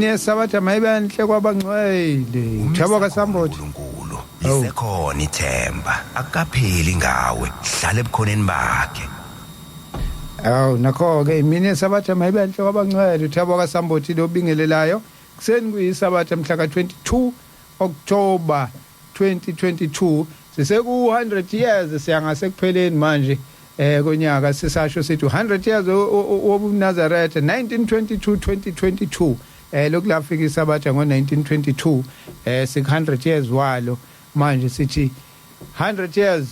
imini yesabatha mayibenhle kwabangcwele thabo kaSamboti uNkulunkulu lisekhona ithemba akapheli ngawe hlala ebukhoneni bakhe. Nakho ke imini yesabatha mayibenhle kwabangcwele thabo kaSamboti lobingelelayo kuseni kuyisabatha mhla ka-22 October 2022 siseku 100 years siyangasekupheleni manje konyaka sisasho sithi 100 years wobuNazaretha 1922 lokulafika isabatha ngo1922 sik 100 years walo manje sithi 100 years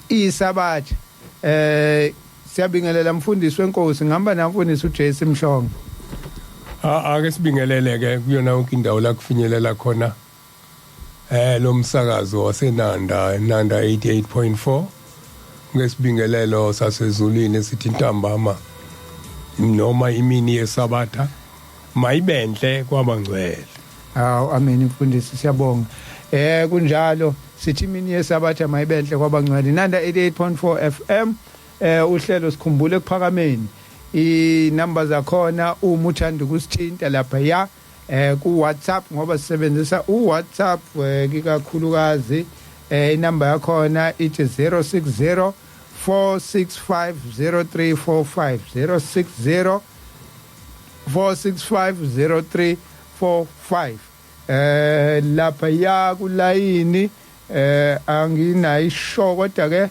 isabatha siyabingelela mfundisi wenkosi ngihamba namfundisi uJesse Mhlongo. Ake sibingeleleke kuyona yonke indawo la kufinyelela khona lo msakazo waseNanda 88.4 ngesibingelelo sasezulwini sithi ntambama noma imini yesabatha mayibenhle kwabangcwele. Amen mfundisi siyabonga. Kunjalo sithi imini yesabatha mayibenhle kwabangcwele Nanda 88.4 FM uhlelo sikhumbule kuphakameni inamba zakhona uma uthanda ukusithinta lapha ya ku WhatsApp ngoba sisebenzisa uWhatsApp kikakhulukazi inamba yakhona ithi 060 4650345 060 4650345 lapha ya kulayini anginayisho kodwa ke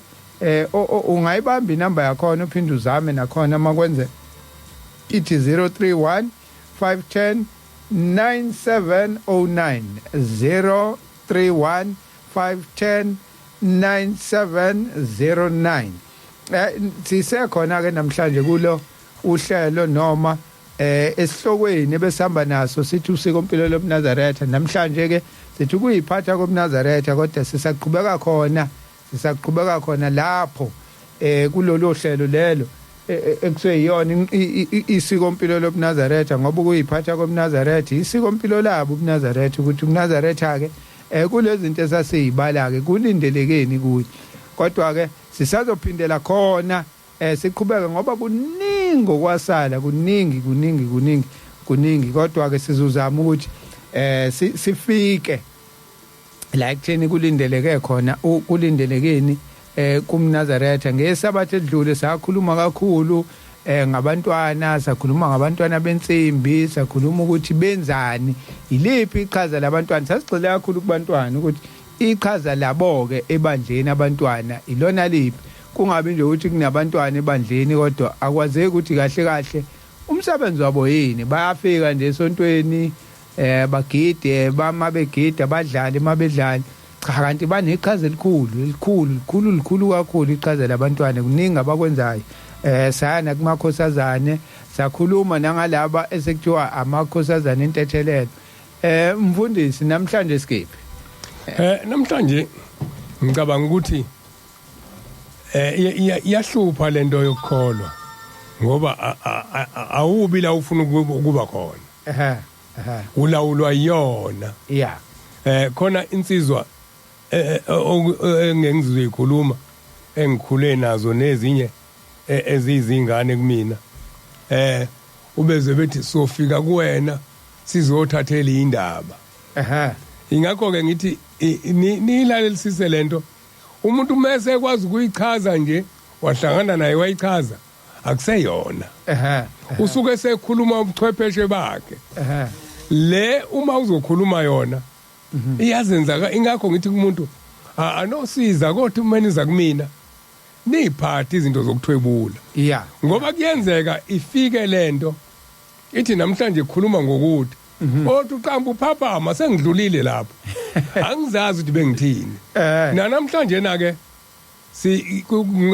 ungayibamba inamba yakhona uphinde uzame nakhona makwenze ithi 031 510 9709 031 510 9709 sisekhona ke namhlanje kulo uhlelo noma esihlokweni besihamba naso sithi usikompilo loMnazaretha namhlanje ke sithi kuyiphatha koMnazaretha kodwa sisaqhubeka khona lapho kulolu hlelo lelo ekuseyiyona isikompilo loMnazaretha ngoba kuyiphatha koMnazaretha isikompilo labo uMnazaretha ukuthi uMnazaretha ke kulezi zinto esasizibala ke kulindelekeni kuye kodwa ke sisazophindela khona siqhubeka ngoba kuningi okwasala kuningi kodwa ke sizozama ukuthi sifike la ekutheni kulindeleke khona kulindelekeni kuMnazaretha ngesabatha edlule sakhuluma kakhulu ngabantwana sakhuluma ngabantwana bensimbi sakhuluma ukuthi benzani iliphi iqhaza labantwana sasigxile kakhulu kubantwana ukuthi iqhaza labo ke ebandleni abantwana ilona liphi kungabi nje ukuthi kunabantwana ebandleni kodwa akwazeki ukuthi kahle umsebenzi wabo yini bayafika nje esontweni bagide begida badlale mabedlala cha kanti baneqhaza elikhulu kakhulu iqhaza labantwana kuningi abakwenzayo sana kumakhosazane sakhuluma nangalaba esekuthiwa amakhosazane entethelelo mfundisi namhlanje skiphi namhlanje ngicabanga ukuthi iyahlupha lento yokukholwa ngoba awubi la ufuna ukuba khona ulawulwa yona khona insizwa engizoyikhuluma engikhule nazo nezinye ezizingane kumina ubeze bethi sofika kuwena sizothathela indaba ingakho ke ngithi nilalelisise lento umuntu mase ekwazi ukuyichaza nje wahlangana naye wayichaza akuseyona usuke esekhuluma ubuchwepheshe bakhe le uma uzokhuluma yona iyazenza ingakho ngithi kumuntu anosiza kodwa umeniza kumina niphathe izinto zokuthwebula ngoba kuyenzeka ifike lento ithi namhlanje ikhuluma ngokuthi othi uqamba uphaphama sengidlulile lapho angizazi ukuthi bengithini namhlanje na ke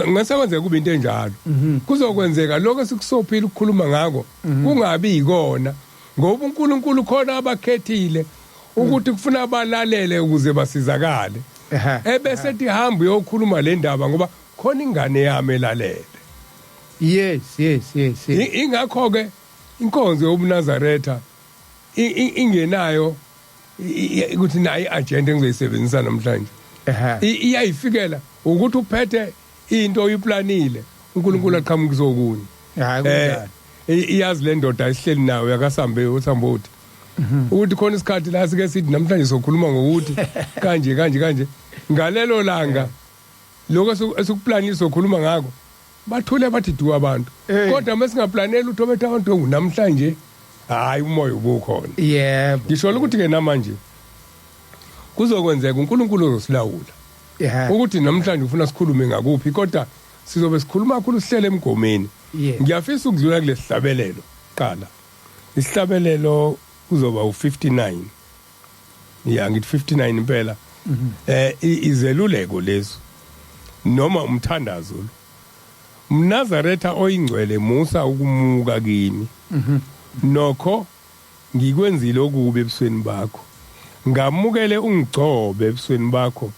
ngasekwenzeka kube into enjalo kuzokwenzeka lokho sikusophila ukukhuluma ngako kungabi yikona ngoba uNkulunkulu khona abakhethile ukuthi kufuna abalalele ukuze basizakale ebese ihamba uyokhuluma le ndaba ngoba khona ingane yami elalele yes ingakho ke inkonzo yobuNazaretha ingenayo ukuthi nayi agenda engizoyisebenzisa namhlanje iyayifikela ukuthi uphethe into oyiplanile uNkulunkulu aqhamuka kuzokunye iyazi le ndoda isihleli nayo yakasambe uThambothi ukuthi khona isikhathi la sike sithi namhlanje sokhuluma ngokuthi kanje ngalelo langa lokho esikuplani sokhuluma ngako bathule bathi du abantu kodwa mesingaplanela utho bethu abantu namhlanje hayi umoya ubukhona yebo ngisho ukuthi ke namanje kuzokwenzeka uNkulunkulu uzosilawula ukuthi namhlanje ufuna sikhulume ngakuphi kodwa sizobe sikhuluma kakhulu sihlele emgomeni ngiyafisa ukudlula kule sihlabelelo qala isihlabelelo kuzoba u59 ngithi 59 impela izeluleko lezo noma umthandazo koMnazaretha oyingcwele musa ukumuka kimi nokho ngikwenzile okubi ebusweni bakho ngamukele ungigcobe ebusweni bakho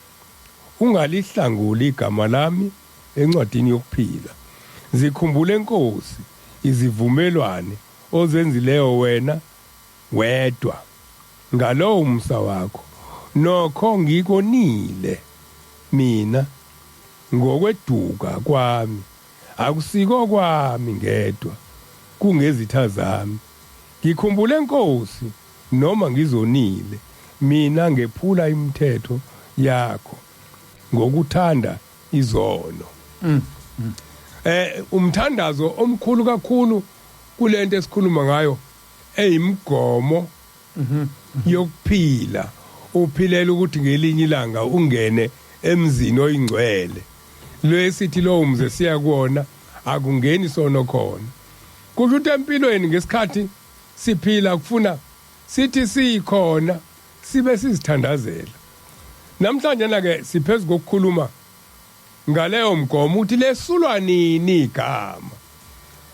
ungalihlanguli igama lami encwadini yokuphila zikhumbule Nkosi izivumelwane ozenzileyo wena wedwa ngalowo umsa wakho nokho ngikonile mina ngokweduka kwami akusiko kwami ngedwa kungezitha zami ngikhumbule Nkosi noma ngizonile mina ngephula imithetho yakho ngokuthanda izono umthandazo omkhulu kakhulu kulento esikhuluma ngayo eyimgomo yokuphila uphilela ukuthi ngelinye ilanga ungene emzini oyingcwele lo esithi lo umze siya kuona akungeni sono khona kusho ukuthi empilweni ngesikhathi siphila kufuna sithi sikhona sibe sizithandazela namhlanje na ke siphezulu kokukhuluma ngaleyo mgomo uthi lesulwa nini igama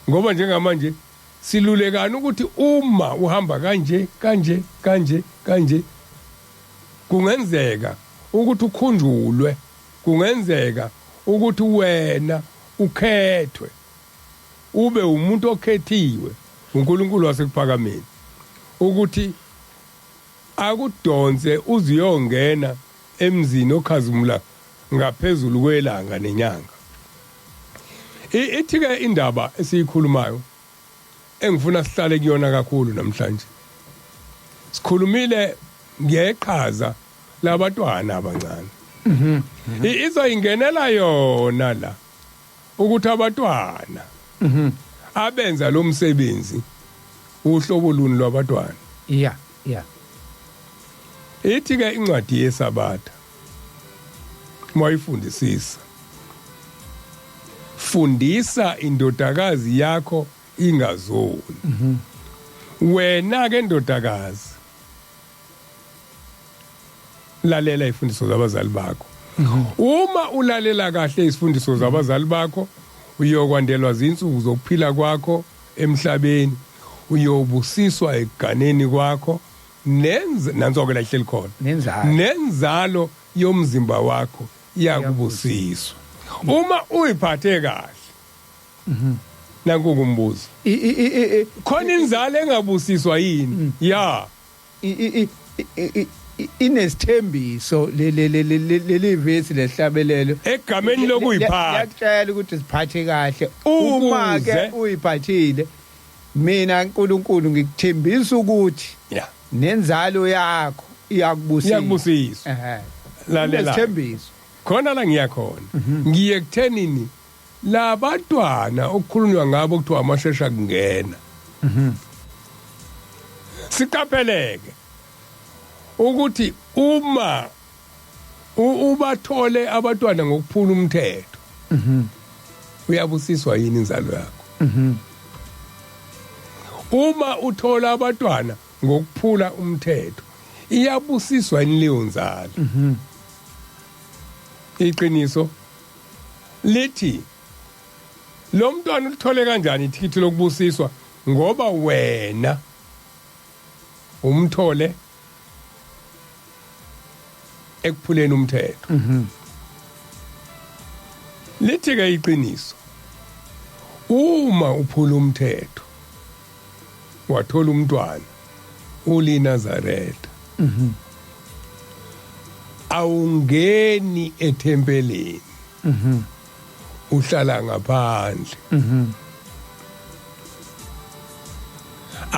ngoba njengamanje silulekana ukuthi uma uhamba kanje kungenzeka ukuthi ukhunjulwe kungenzeka ukuthi wena ukhethwe ube umuntu okhethiwe uNkulunkulu wasekuphakameni ukuthi akudonse uziyongena emzini okhazimula ngaphezulu kwelanga nenyanga ithi ke indaba esiyikhulumayo engifuna sihlale kuyona kakhulu namhlanje sikhulumile ngeqhaza labantwana abancane izoyingenela yona la ukuthi abantwana abenza lo msebenzi uhlobo luni lwabantwana yeah ithi ke incwadi yeSabatha mayifundisisa fundisa indodakazi yakho ingazoni wena ke ndodakazi lalela ifundiso zabazali bakho uma ulalela kahle izifundiso zabazali bakho uyokwandelwa izinsuku zokuphila kwakho emhlabeni uyobusiswa eganeni kwakho nanzo-ke la ihleli khona nenzalo yomzimba wakho iyakubusiswa uma uyiphathe kahle nankukumbuzo khona inzalo engabusiswa yini ya inesithembiso leli vesi lehlabelelo egameni lokuyiphatha yakutshela ukuthi siphathe kahle uma ke uyiphathile mina uNkulunkulu ngikuthembisa ukuthi nenzalo yakho iyakubusiswa lalela isithembiso khona la ngiyakhona ngiye kuthenini labantwana okukhulunywa ngabo kuthiwa amashesha kungena siqapheleke ukuthi uma ubathole abantwana ngokuphula umthetho uyabusiswa yini inzalo yakho uma uthola abantwana ngokuphula umthetho iyabusiswa yini leyo nzalo iqiniso lithi lo mntwana uthole kanjani ithikithi lokubusiswa ngoba wena umthole ekuphuleni umthetho lithi ke iqiniso uma uphula umthetho wathola umntwana uLinazaretha awungeni ethempelini uhlala ngaphandle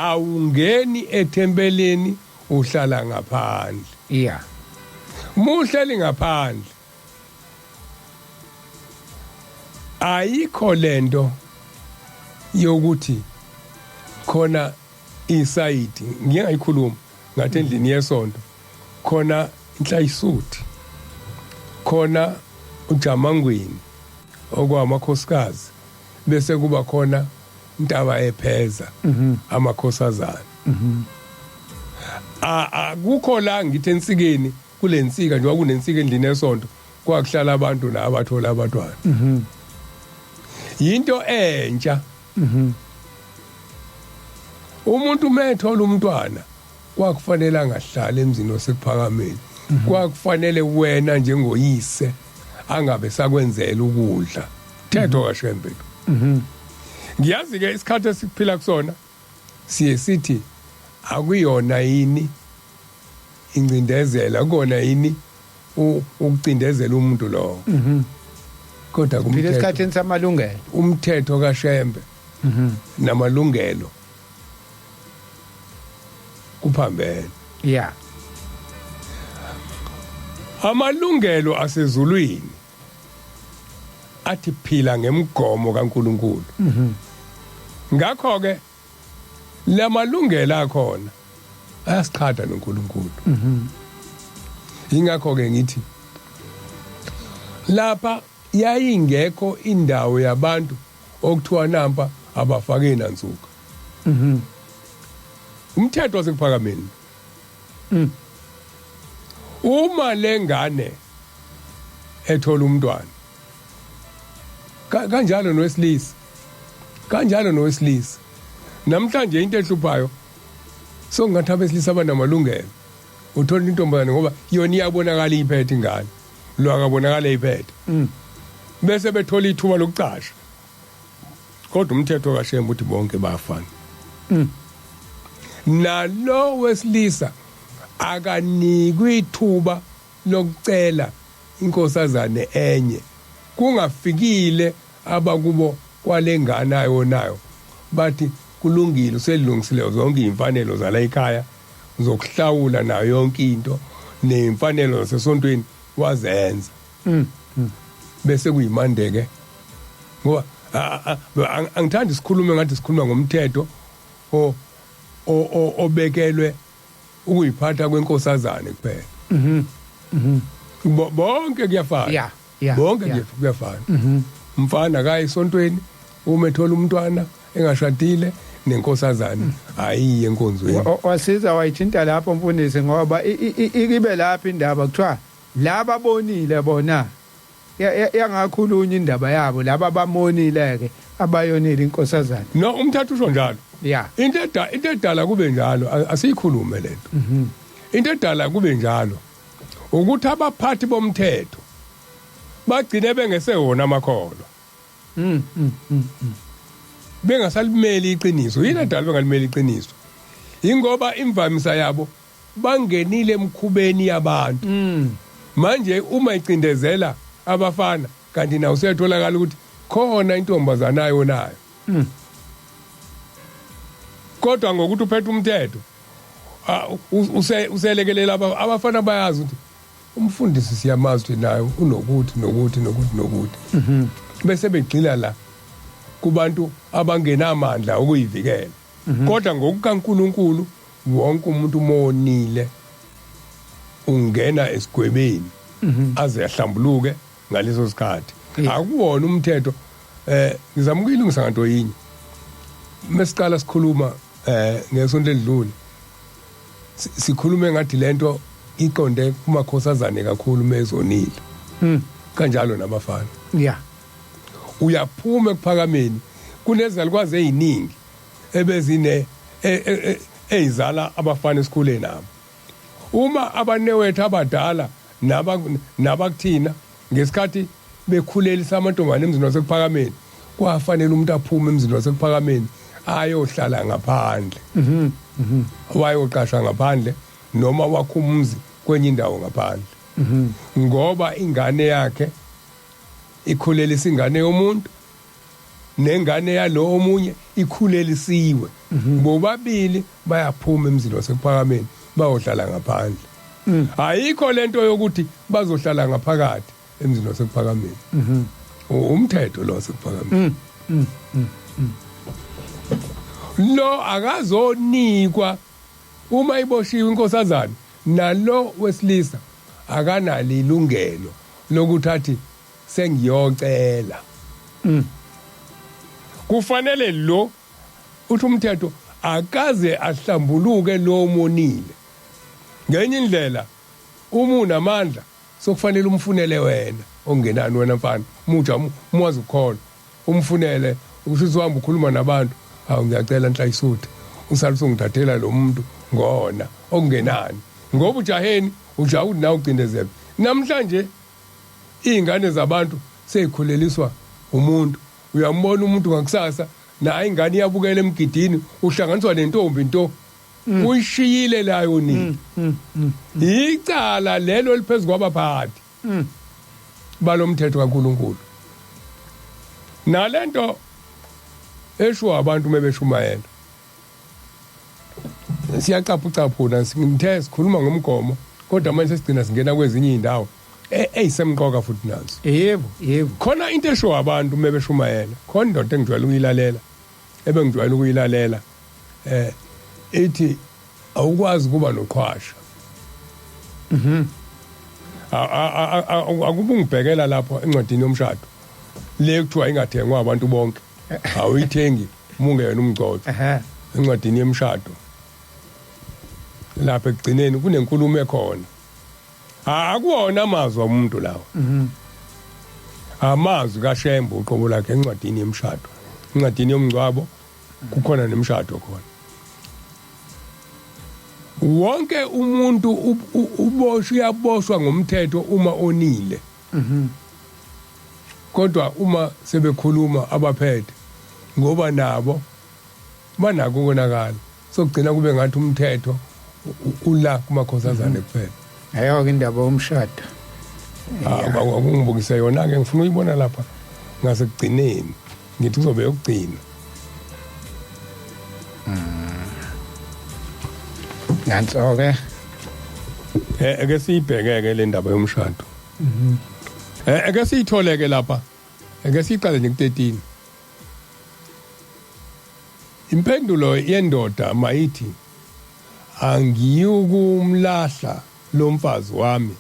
awungeni ethempelini uhlala ngaphandle. Yeah. Muhleli ngaphandle ayikho lento yokuthi khona isayidi ngiyayikhuluma ngathi endlini yesonto khona inhlayisuthi khona uJamangweni okwamakhosikazi bese kuba khona intaba epheza amakhosazana. Akukho la ngithi ensikeni kule nsika njengoba kunensika endlini yesonto kwakuhlala abantu la abathola abantwana. Yinto entsha. Umuntu methola umntwana kwakufanele angahlala emzini osekuphakameni. Kwakufanele wena njengoyise angabe sakwenzela ukudla. Thetho kaShembe. Ngiyazi ke isikhathi esiphila kusona siye sithi akuyona yini incindezela kona yini ukucindezela umuntu lo. Kodwa Phela esikhathini samalungelo. Umthetho kaShembe namalungelo kuphambene. Yeah. Amalungelo asezulwini athi phila ngemgomo kaNkuluNkulu. Ngakho ke lamalungelo akhona ayasichada noNkuluNkulu. Ingakho ke ngithi lapha yayingekho indawo yabantu okuthiwa nampa abafake nansuka. Umthetho wasekuphakameni. Uma lengane ethola umntwana kanjalo nowesilisa namhlanje into ehluphayo so ngathi abesilisa abanamalungelo uthola intombazane ngoba yona iyabonakala iphethe ingane lo akabonakala iphethe bese bethola ithuba lokucasha kodwa umthetho kaShembe uthi bonke bayafana. Nalo wesilisa akanikwe ithuba lokucela inkosazane enye kungafikile abakubo kwalengane ayonayo bathi kulungile uselungisile zonke imfanelo zala ekhaya uzokuhlawula nayo yonke into nemfanelo zasesontweni wazenza. Bese kuyimandeke ngoba angithandi sikhulume ngathi sikhuluma ngomthetho obekelwe ukuyiphatha kwenkosazane kuphela. Bonke kuyafana. Yeah. Bonke kuyafana. Mfana kayi esontweni uma ethola umntwana engashadile nenkosazane ayiye enkonzweni. Wasiza wayithinta lapho mfundisi ngoba ikibe lapha indaba kuthiwa laba bonile bona yangakhulunywa indaba yabo laba bamonile ke abayonile inkosazane. No umthetho usho njalo. Yeah. Into edala kube njalo asiyikhulume lento. Into edala kube njalo ukuthi abaphathi bomthetho bagcine bengesewona amakholo. Bengasalimeli iqiniso. Yini edala bengalimeli iqiniso? Ingoba imvamisa yabo bangenile emkhubeni yabantu. Manje uma icindezela abafana kanti nawo usiyatholakala ukuthi khona intombazana ayonayo. Kodwa ngokuthi uphethe umthetho uselekelela abafana bayazi ukuthi umfundisi siyamazi ukuthi nayo unokuthi. Bese begcila la kubantu abangenamandla ukuyivikela. Kodwa ngokukaNkuluNkulu wonke umuntu umonile ungena esigwebeni aze yahlambuluke ngaleso sikhathi. Akuwona umthetho ngizama ukuyilungisa nganto yinye. Mesiqala sikhuluma ngesonto edlule sikhulume ngathi lento iqonde kumakhosazane kakhulu mezonile. Kanjalo nabafana. Yeah. Uyaphuma ekuphakameni kunezalukwazi eziningi ebezine ezizala abafana esikhuleni nabo. Uma abanewethu abadala nabakuthina ngesikhathi bekhulelisa amantombazane emzini wasekuphakameni kwafanele umuntu aphume emzini wasekuphakameni ayohlala ngaphandle. Wayoqasha ngaphandle noma wakha umuzi kwenye indawo ngaphandle. Ngoba ingane yakhe ikhulelisa ingane yomuntu nengane yalo omunye ikhulelisiwe bobabili bayaphuma emzini wasekuphakameni bayohlala ngaphandle ayikho lento yokuthi bazohlala ngaphakathi emzini wasekuphakameni umthetho lo wasekuphakameni lo akazonikwa uma iboshiwe inkosazana nalo wesilisa akanalo ilungelo lokuthi athi sengiyocela kufanele lo uthi umthetho akaze ahlambuluke lo monile ngenye indlela uma unamandla sokufanele umfunele wena ongenani wena mfana muja umwazi ukholwa umfunele ukuthi uhamba ukhuluma nabantu hawu ngiyacela nhlayisuthe usalise ungithathela lo muntu ngona okungenani ngoba ujaheni ujawu nawe ucindezele namhlanje izingane zabantu seyikhuleliswa umuntu uyambona umuntu ngakusasa na ingane iyabukela emgidini uhlanganiswa nentombi into uyishiyile layo nini icala lelo liphezulu kwabaphathi balomthetho kaNkuluNkulu nalento esho abantu mebeshumayela siyacaphucaphuna ngithe sikhuluma ngomgomo kodwa manje sesigcina singena kwezinye indawo eyisemqoka futhi nazo yebo khona into esho abantu mebeshumayela khona indoda engijwayele ukuyilalela ebengijwayele ukuyilalela ethi awukwazi kuba noqhwasha akubungibhekela lapho encwadini yomshado le kuthiwa ingathengwa abantu bonke awuyithengi mungena umgcotsho encwadini yomshado lapha ekugcineni kunenkulumo ekhona akuwona amazwi omuntu lawo amazwi kaShembe uqobo lakhe encwadini yomshado encwadini yomngcwabo kukhona nemshado khona wonke umuntu uyaboshwa ngomthetho uma onile kodwa uma sebekhuluma abaphethe ngoba nabo banako ukonakala sokugcina kube ngathi umthetho ula kumakhosazane kuphela ayo indaba yomshado akungibukise yona ke ngifuna uyibona lapha ngasekugcineni ngithi uzobe yokugcina nanso-ke eke siyibhekeke le ndaba yomshado eke siyitholeke lapha eke siyiqale nje ku-13 impendulo yendoda mayithi angiyukumlahla lo mfazi wami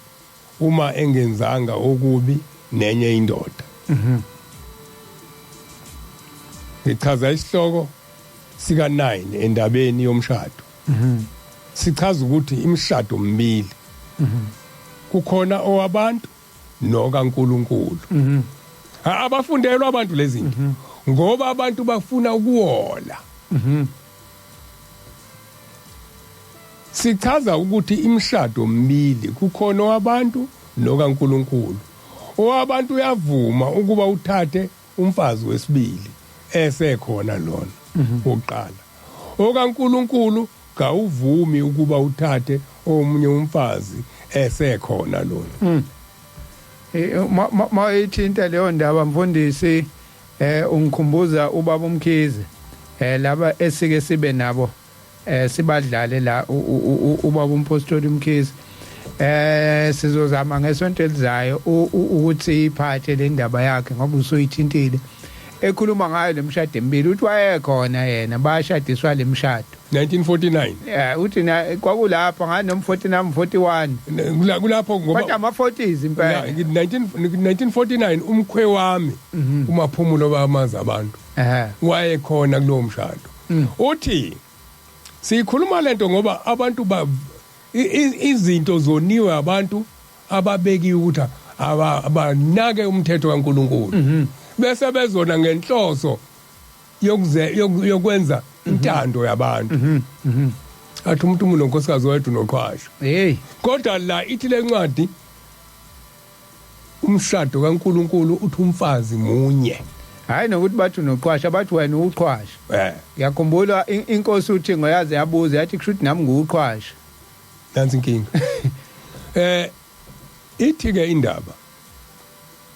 uma engenzanga okubi nenye indoda ngichaza isihloko sika 9 endabeni yomshado sichaza ukuthi imishado mbili kukhona owabantu nokaNkuluNkulu abafundelwa abantu lezinto ngoba abantu bafuna ukuwola sichaza ukuthi imishado mbili kukhona owabantu nokaNkuluNkulu owabantu uyavuma ukuba uthathe umfazi wesibili esekhona lona oqala okaNkuluNkulu kawuvumi ukuba uthathe omunye umfazi esekhona lona mayithinta leyo ndaba mfundisi ungikhumbuza ubaba uMkhize laba esike sibe nabo sibadlale la ubaba umpostoli uMkhize sizozama ngesonto elizayo ukuthi iphathe le ndaba yakhe ngoba usoyithintile ekhuluma ngayo lemshado emibili uthi wayekhona yena bashadiswa lemshado 1949 uthi kwakulapha ngano 49 41 kulapho ngoba kodwa ama-40s impela 1949 umkhwe wami umaphumulo bamazi abantu wayekhona kulowo mshado uthi sikhuluma lento ngoba abantu izinto zoniwe abantu ababekiwe ukuthi abanake umthetho kaNkuluNkulu bese bezona ngenhloso yokwenza intando yabantu athi umuntu unonkosikazi wethu noqhwasha kodwa la ithi lencwadi umshado kaNkuluNkulu uthi umfazi munye hayi nokuthi bathi unoqhwasha bathi wena uqhwasha ngiyakhumbula inkosi uthi ngoyaze yabuza yathi kushuthi nami nguqhwasha nansi inkinga ithi ke indaba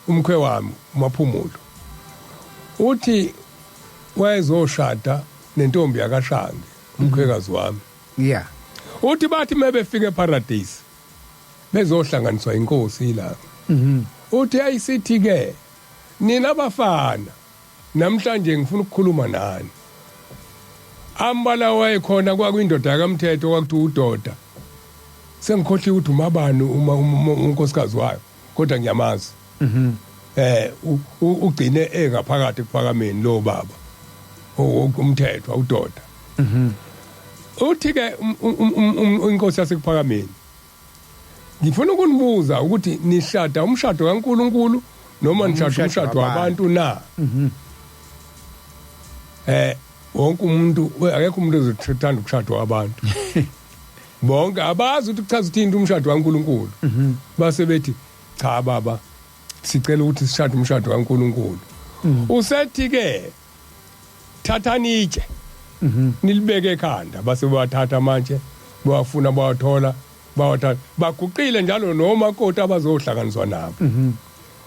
umkhwe wami umaphumulo uthi wayezoshada nentombi yakashange umkhwekazi wami. Yeah. Uthi bathi mebefika eparadise bezohlanganiswa inkosi la. Uthi ayisithi ke nina abafana namhlanje ngifuna ukukhuluma nani. Ambala wayekhona kwakwindoda kaMthetho kwakuthi udoda. Sengikhohle ukuthi umabani unkosikazi wayo kodwa ngiyamazi. Ugcine engaphakathi kuphakameni lo baba. Umthetho udoda. Uthi ke inkosi yasekuphakameni. Ngifuna ukunibuza ukuthi nishada umshado kaNkuluNkulu noma nishada umshado wabantu na? Wonke umuntu akekho umuntu ozothanda ukushada wabantu. Bonke abazi ukuthi kuchaza ukuthi umshado kaNkuluNkulu. Base bethi cha baba sicela ukuthi sishade umshado kaNkuluNkulu. Usethi ke thathani itshe. Nilibeke ekhanda base bathatha manje bawafuna bawathola bawathatha baguqile njalo noma koti abazohlanganiswa nabo.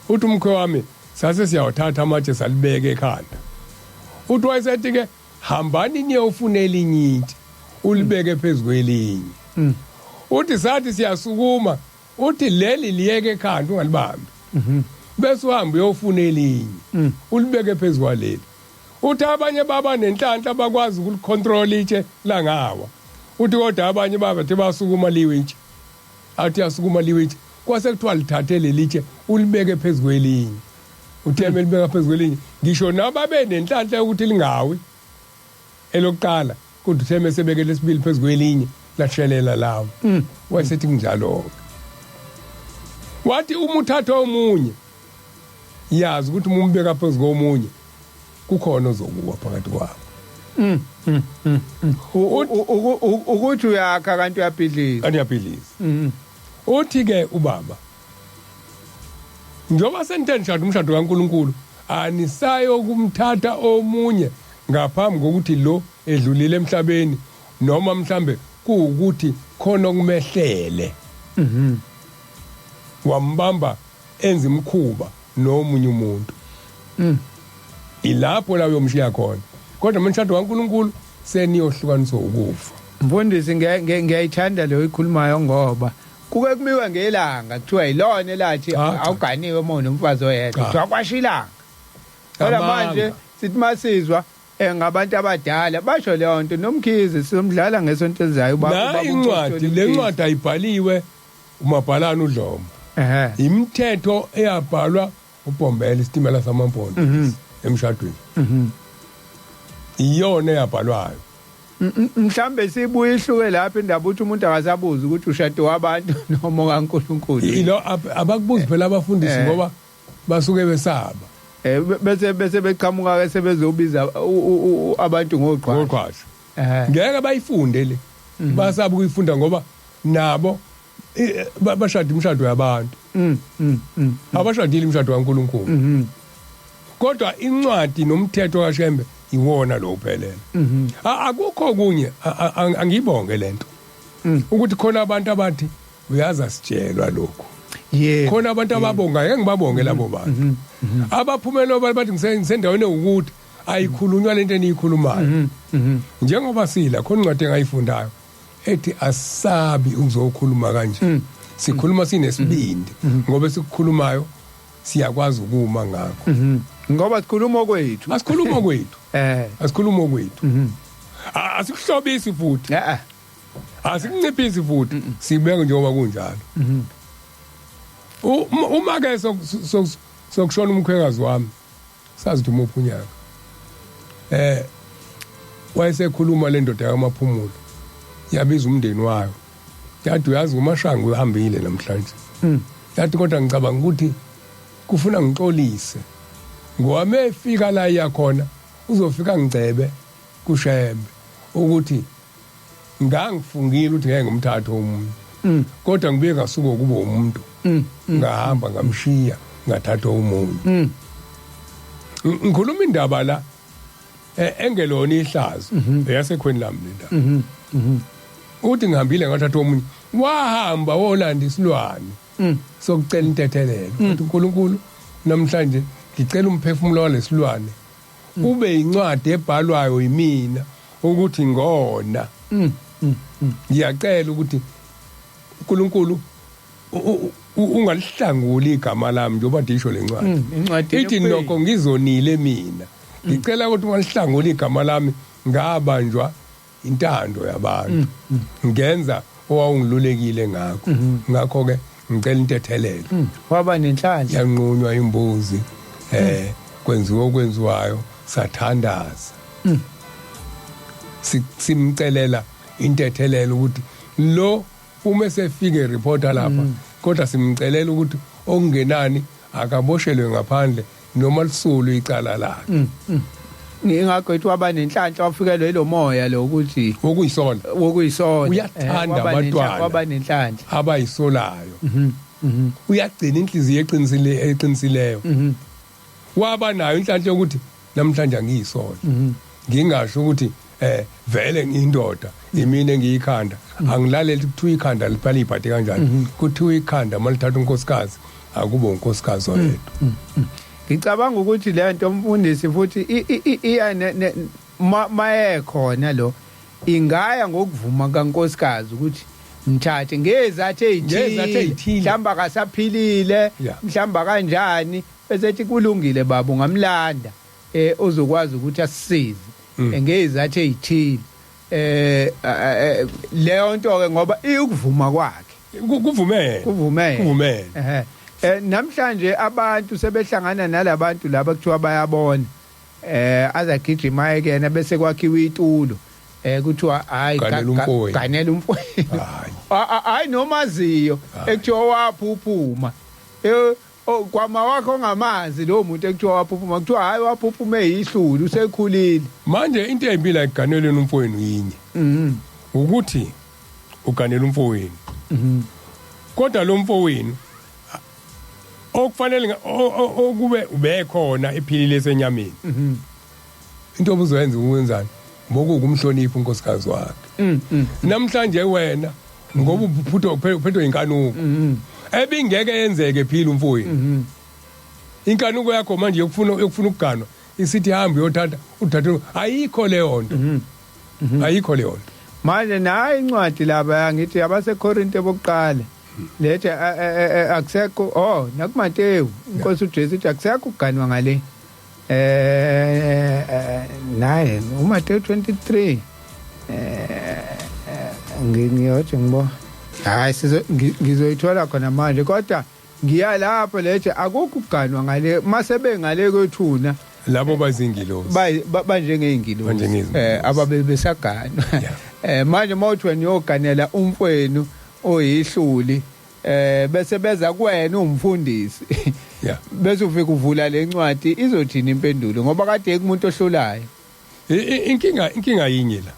Uthi umkhwe wami sase siyawathatha manje salibeke ekhanda. Uthi wayesethi ke hambani niyofuna elinye itshe ulibeke phezukwelinye. Uthi sathi siyasukuma uthi leli liyeke ekhanda ungalibambi. Bese uhamba uyofuna elinye ulibeke phezukwa uthi abanye baba nenhlanhla bakwazi ukulicontrol itshe langawa. Uthi kodwa abanye baba bathi basukuma liwitshe. Athi yasukuma liwitshe kwase kuthiwa lithathe lelitshe ulibeke phezukwelinye. Utheme libeka phezukwelinye ngisho nababe nenhlanhla ukuthi lingawi. Elokuqala kodwa utheme sebeke lesibili phezukwelinye lashelela lawo. Wayesethi kunjalo. Wathi uma uthatha omunye yazi ukuthi umbeka phezulu komunye kukhona ozokuwa phakathi kwabo. Ukuthi uyakha kanti uyabhidliza. Kanti uyabhidliza. Uthi ke ubaba njoba sentenshada umshado kaNkuluNkulu anisayo kumthatha omunye ngaphambi kokuthi lo edlulile emhlabeni noma mhlambe kuukuthi khona okumehlele. Wambamba enza imkhuba nomunye umuntu. Ilapho la uyomshiya khona. Kodwa umshado kaNkuluNkulu seniyohlukaniswa ukufa. Mfundisi ngiyayithanda lo ikhulumayo ngoba kuke kumiwe ngelanga kuthiwa yilona elathi awuganiwe uma unomfazi oyedwa. Kuthiwa kwashilanga. Kodwa manje sithi masizwa ngabantu abadala basho leyo nto nomkhize sizomdlala ngesonto elizayo ubaba. Incwadi le ncwadi ayibhaliwe uMabhalane uDlomo. Imithetho eyabhalwa uBombela isitimela samampondo emshadweni. Iyona eyabhalwayo. Mhlambe sibuye ihluke lapha indaba ukuthi umuntu akasabuza ukuthi ushado wabantu noma kaNkuluNkulu. Yilo abakubuzi phela abafundisi ngoba basuke besaba. Bese beqhamuka ke sebezobiza abantu ngoqhwasha. Ngeke bayifunde le. Basaba ukuyifunda ngoba nabo bashada imshado yabantu. Abashadile imshado kaNkuluNkulu. Kodwa incwadi nomthetho kaShembe iwona lo uphelele. Akukho kunye angibonge lento. Ukuthi khona abantu abathi uyaza sitshelwa lokho. Khona abantu ababonga ngeke ngibabonge labo bantu. Abaphumela bathi ngisendaweni ukuthi ayikhulunywa lento eniyikhulumayo. Njengoba sila khona incwadi engayifundayo ethi asabi ukuzokhuluma kanje. Sikhuluma sinesibindi ngoba sikukhulumayo siyakwazi ukuma ngakho. Ngoba sikhuluma kwethu. Asikhuluma kwethu. Asikhuluma kwethu. Asikuhlobisi futhi. Asikunciphisi futhi. Sibeke njengoba kunjalo. Uma ke sokushona umkhwekazi wami sazi ukuthi umuphi unyaka. Wayesekhuluma le ndoda yamaphumulo. Yabiza umndeni wayo. Yathi uyazi uMashango uhambile namhlanje. Yathi kodwa ngicabanga ukuthi kufuna ngixolise. Ngoba efika la yakhona uzofika ngicebe kuShembe ukuthi ngangifungile ukuthi ngeke ngumthathe umuntu. Kodwa ngibuye ngasuka kuba umuntu. Ngahamba ngamshiya ngathatha umuntu. Ngikhuluma indaba la engelona ihlazo eyasekhweni lami lenda. Uthi ngihambile ngathatha omunye wahamba wolanda isilwane sokucela intethelelo. Uthi uNkulunkulu namhlanje ngicela umphefumulo walesilwane kube incwadi ebhalwayo yimina ukuthi ngona ngiyacela ukuthi uNkulunkulu ungalihlanguli igama lami njengoba ndisho lencwadi ithi nokho ngizonile mina ngicela ukuthi ungalihlanguli igama lami ngabanjwa intando yabantu ngenza owawungilulekile ngakho ngakho ke ngicela intethelelo waba nenhlanhla yanqunywa imbuzi kwenziwa okwenziwayo sathandaza simcelela intethelelo ukuthi lo uma sefike reporter lapha kodwa simcelela ukuthi okungenani akaboshelwe ngaphandle noma lisulwe icala lakhe ngingakho ethi waba nenhlanhla wafikelwe lo moya lo ukuthi wokuyisona uyathanda abantwana waba nenhlanhla abayisolayo uyagcina inhliziyo eqinisileyo waba nayo inhlanhla yokuthi namhlanje ngiyisola ngingasho ukuthi vele ngiyindoda imini engiyikhanda angilaleli kuthiwa ikhanda liphela ibhadi kanjani kuthiwa ikhanda malithatha unkosikazi akube unkosikazi oyedwa ngicabanga ukuthi le nto umfundisi futhi iya mayekhona lo ingaya ngokuvuma kankosikazi ukuthi mthathe ngezathu ezithile mhlamba akasaphilile mhlamba kanjani besethi kulungile baba ungamlanda ozokwazi ukuthi asisize ngezathu ezithile leyo nto ke ngoba ikuvuma kwakhe kuvumele namhlanje abantu sebehlangana nalabantu laba kuthiwa bayabona azagijima ekena bese kwakhiwa itulo kuthiwa hayi ganela umfowenu hayi nomaziyo ekuthiwa waphuphuma kwama wakho ongamazi lo muntu ekuthiwa waphuphuma kuthiwa hayi waphuphuma eyihlulu usekhulile manje into empila iganeleni umfowenu yinye ukuthi uganela umfowenu kodwa lo mfowenu okufanele okube ubekhona ephilile senyameni into obuzoyenza ukwenzani ngokukumhlonipha unkosikazi wakhe namhlanje wena ngoba uphethwe inkanuko ebingeke yenzeke phila umfowenu inkanuko yakho manje yokufuna ukuganwa isithi hamba uthatha ayikho leyo nto manje nayi incwadi laba ngithi abaseKorinte bokuqala lethe akusekho nakuMateyu inkosi uJesu ithi akusekho ukuganwa ngale naye uMateyu 23 ngiyothi ngibo hayi ngizoyithola khona manje kodwa ngiya lapho lethe akukho ukuganwa ngale masebe ngale kwethuna labo bazingilosi banjengeingilosi ababesagana manje mawuthi wena uyoganela umfowenu oyihluli bese beza kuwena umfundisi bese ufika uvula lencwadi izothina impendulo ngoba kade ekumuntu ohlulayo inkinga yinye la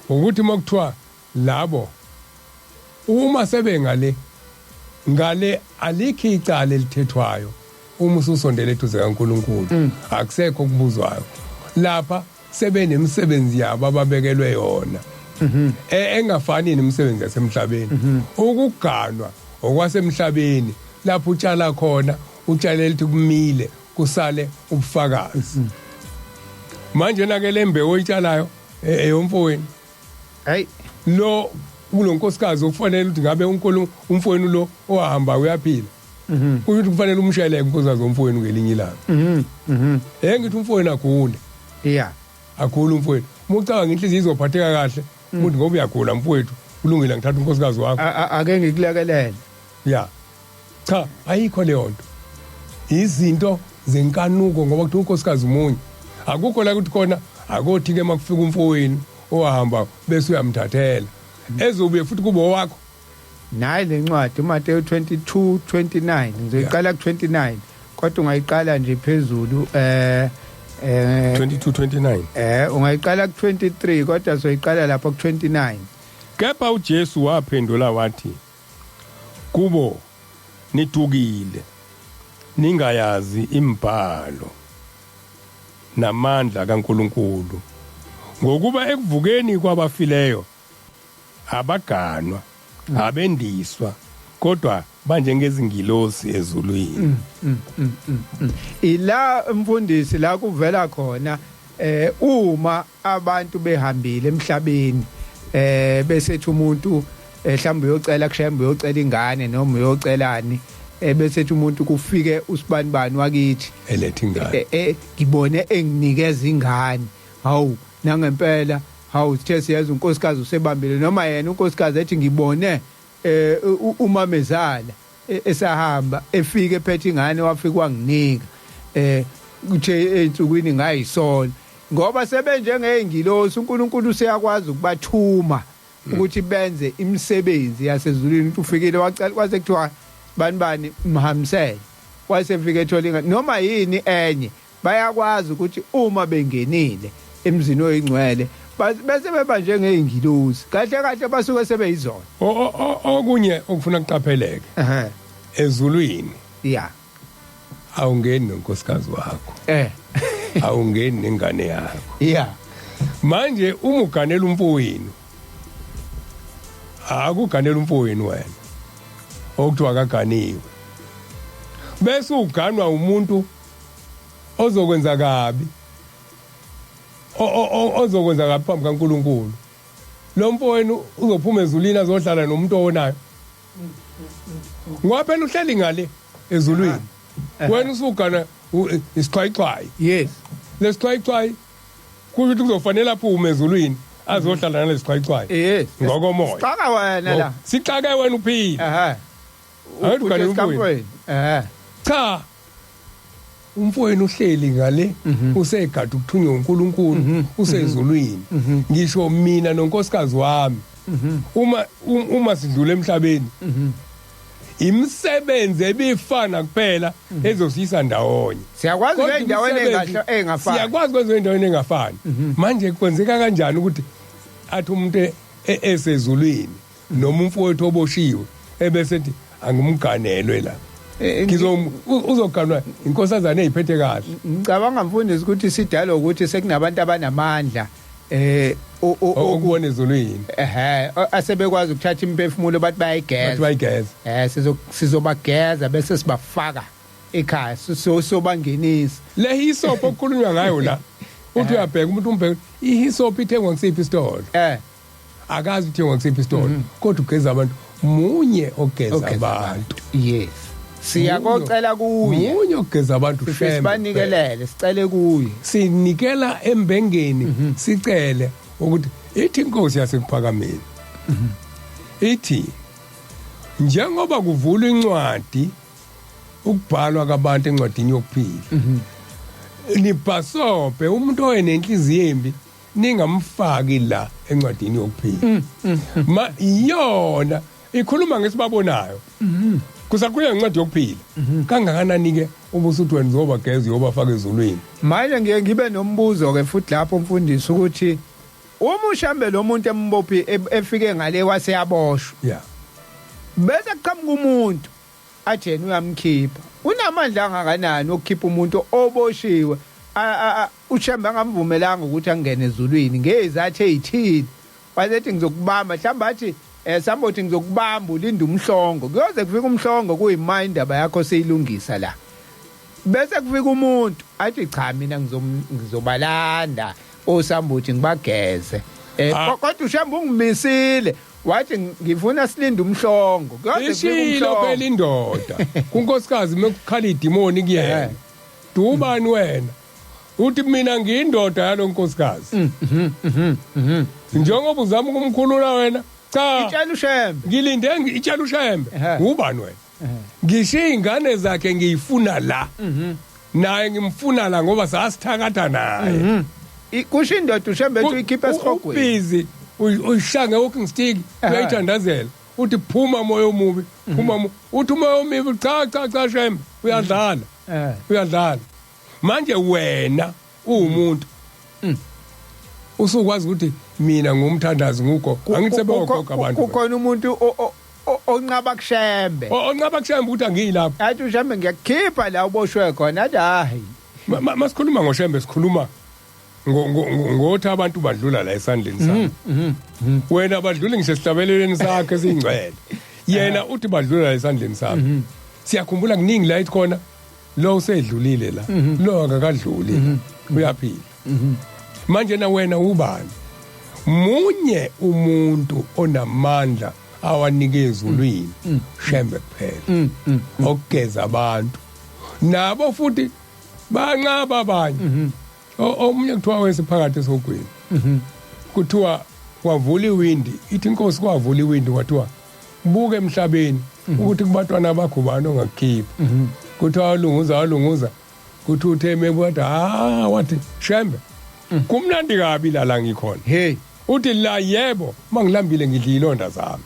ukuthi makuthiwa labo uma sebengale alikho icala elithethwayo uma ususondele eduze kaNkulunkulu akusekho kubuzwayo lapha sebenemisebenzi yabo ababekelwe yona engafani nemisebenzi yasemhlabeni ukuganwa okwasemhlabeni lapho utshala khona utshalela ukuthi kumile kusale ubufakazi manje nake lembewu oyitshalayo eyomfowenu hayi lo kulonkosikazi okufanele ukuthi ngabe umfowenu lo ohamba uyaphila ukuthi kufanele umsheleke unkosikazi womfowenu ngelinye ilanga ngithi umfowenu agule agule umfowenu umucabanga inhliziyo izophatheka kahle umuntu ngoba uyagula mfowethu kulungile ngithatha unkosikazi wakho ake ngikulekelele cha ayikho leyo nto izinto zenkanuko ngoba kuthi unkosikazi umunye akukho la ukuthi khona akothi ke makufika umfowenu ohamba bese uyamthathela ezobuye futhi kube owakho nayi lencwadi uMateyu 22:29 ngizoyiqala ku29 kodwa ungayiqala nje phezulu 22:29 ungayiqala ku23 kodwa soyiqala lapha ku29 kepha uJesu waphendula wathi kubo nitukile ningayazi imbhalo namandla kaNkuluNkulu ngokuba ekuvukeni kwabafileyo abaganwa abendiswa kodwa manje ngezingilosi ezulwini ila mfundisi la kuvela khona uma abantu behambile emhlabeni besethi umuntu mhlawumbe uyocela kushembe uyocela ingane noma uyocelani besethi umuntu kufike usibanibani wakithi elethe ingane ngibone enginikeza ingane hawu nangempela hawu sithe siyazi unkosikazi usebambile noma yena unkosikazi ethi ngibone umamezala esahamba efike ephethe ingane wafika wanginika kuthe einsukwini ngayisola ngoba sebenjengeengilosi uNkulunkulu useyakwazi ukubathuma ukuthi benze imisebenzi yasezulwini ufikile wacela kwase kuthiwa bani mhambisele wasefika ethola ingane noma yini enye bayakwazi ukuthi uma bengenile emzini oyingcwele bese beba njengeengilosi kahle basuke sebeyizona okunye okufuna kuqapheleke ezulwini yeah awungeni nonkosikazi wakho awungeni nengane yakho yeah manje uma uganela umfowenu akuganela umfowenu wena okuthiwa akaganiwe bese uganwa umuntu ozokwenza kabi ozokwenza kabi phambi kaNkuluNkulu lo mfowenu uzophuma ezulwini azohlala nomuntu owonayo ngoba phela uhleli ngale ezulwini wena usugana isixhayixhayi yes lesixhayixhayi kuthi kuzofanele aphume ezulwini azohlala nalesixhayixhayi yes ngokomoya sixaka wena la sixake wena uphila awudukane umfowenu cha umfowenu uhleli ngale usegada ukuthunywa uNkulunkulu usezulwini ngisho mina nonkosikazi wami uma sidlula emhlabeni imisebenzi ebifana kuphela ezosiyisa ndawonye siyakwazi endaweni engafani siyakwazi kwenza endaweni engafani manje kwenzeka kanjani ukuthi athi umuntu esezulwini noma umfowethu oboshiwe ebesethi angumganelwe la uzoganwa inkosazana eziphethe kahle ngicabanga mfundisi ukuthi sidala ukuthi sekunabantu abanamandla okubona ezulwini asebekwazi ukuthatha imphefumulo bathi bayigeza sizobageza bese sibafaka ekhaya sobangenisa le hisopho okukhulunywa ngayo la uthi uyabheka umuntu umbheka ihisopho ithengwa ngisiphi isitolo akazi ithengwa ngisiphi isitolo kodwa ugeza abantu munye ogeza abantu yes siyakocela kuye munye ogeza abantu sibanikelele sicele kuye sinikela embengeni sicele ukuthi ithi inkosi yasekuphakameni ithi njengoba kuvula incwadi ukubhalwa kabantu encwadini yokuphila nibhasope umuntu oyenenhliziyo embi ningamfaki la encwadini yokuphila iyona ikhuluma ngesibabonayo kusakuya incwadi yokuphila kangakanani ke ubusuthi wena uzobageza uyobafaka ezulwini manje ngeke ngibe nombuzo ke futhi lapho mfundisi ukuthi uma ushambe lo muntu embophi efike ngale waseyaboshwa yeah bese kuqhamuka umuntu athi yena uyamkhipha unamandla angakanani ukukhipha umuntu oboshiwe ushambe angamvumelanga ukuthi angene ezulwini ngezathu ezithini wayethi ngizokubamba mhlawumbe athi sambothi ngizokubamba ulinda umhlongo kuyoze kufika umhlongo kuyima indaba yakho seyilungisa la bese kufika umuntu athi cha mina ngizobalanda osambothi ngibageze kodwa ushamba ungimisile wathi ngifuna silinde umhlongo kuyoze kufika umhlongo phela indoda kunkosikazi mekukhala idimoni kuyena dubani wena uthi mina ngiyindoda yalonkosikazi njengoba uzama ukumkhulula wena cha itshela ushembe ngilinde itshela ushembe ubani wena ngishiya ingane zakhe ngiyifuna la naye ngimfuna la ngoba sasithakatha naye kusho indoda ushembe ethi uyikhipha esikhogweni busy uyishange walking stick uyayithandazela uthi phuma moya omubi phuma uthi moya omubi cha shembe uyadlala manje wena umuntu usukwazi ukuthi mina ngumthandazi ngugo angithi sebegoqa abantu kukhona umuntu onqaba kushembe ukuthi angiyilapha athi ushembe ngiyakhipha la uboshwe khona athi hayi masikhuluma ngoshembe sikhuluma ngothi abantu badlula la esandleni sami wena badlule ngisho sihlabeleleni sakhe esingcwele yena uthi badlula la esandleni sami siyakhumbula kuningi la ithi khona lo usedlulile la lo akakadluli uyaphila manje na wena ubani munye umuntu onamandla awanikeza ulwini Shembe kuphela okugeza abantu nabo futhi banqaba abanye omunye kuthiwa wesiphakathi esogwini kuthiwa kwavula iwindi ithi inkosi kwavula iwindi kwathiwa buke emhlabeni ukuthi kubatwana bakho bani ongakhipha kuthiwa alunguza kuthi utheme kwathi wathi Shembe kumnandi kabi la ngikhona hey uthi la yebo mangilambile ngidla ilonda zami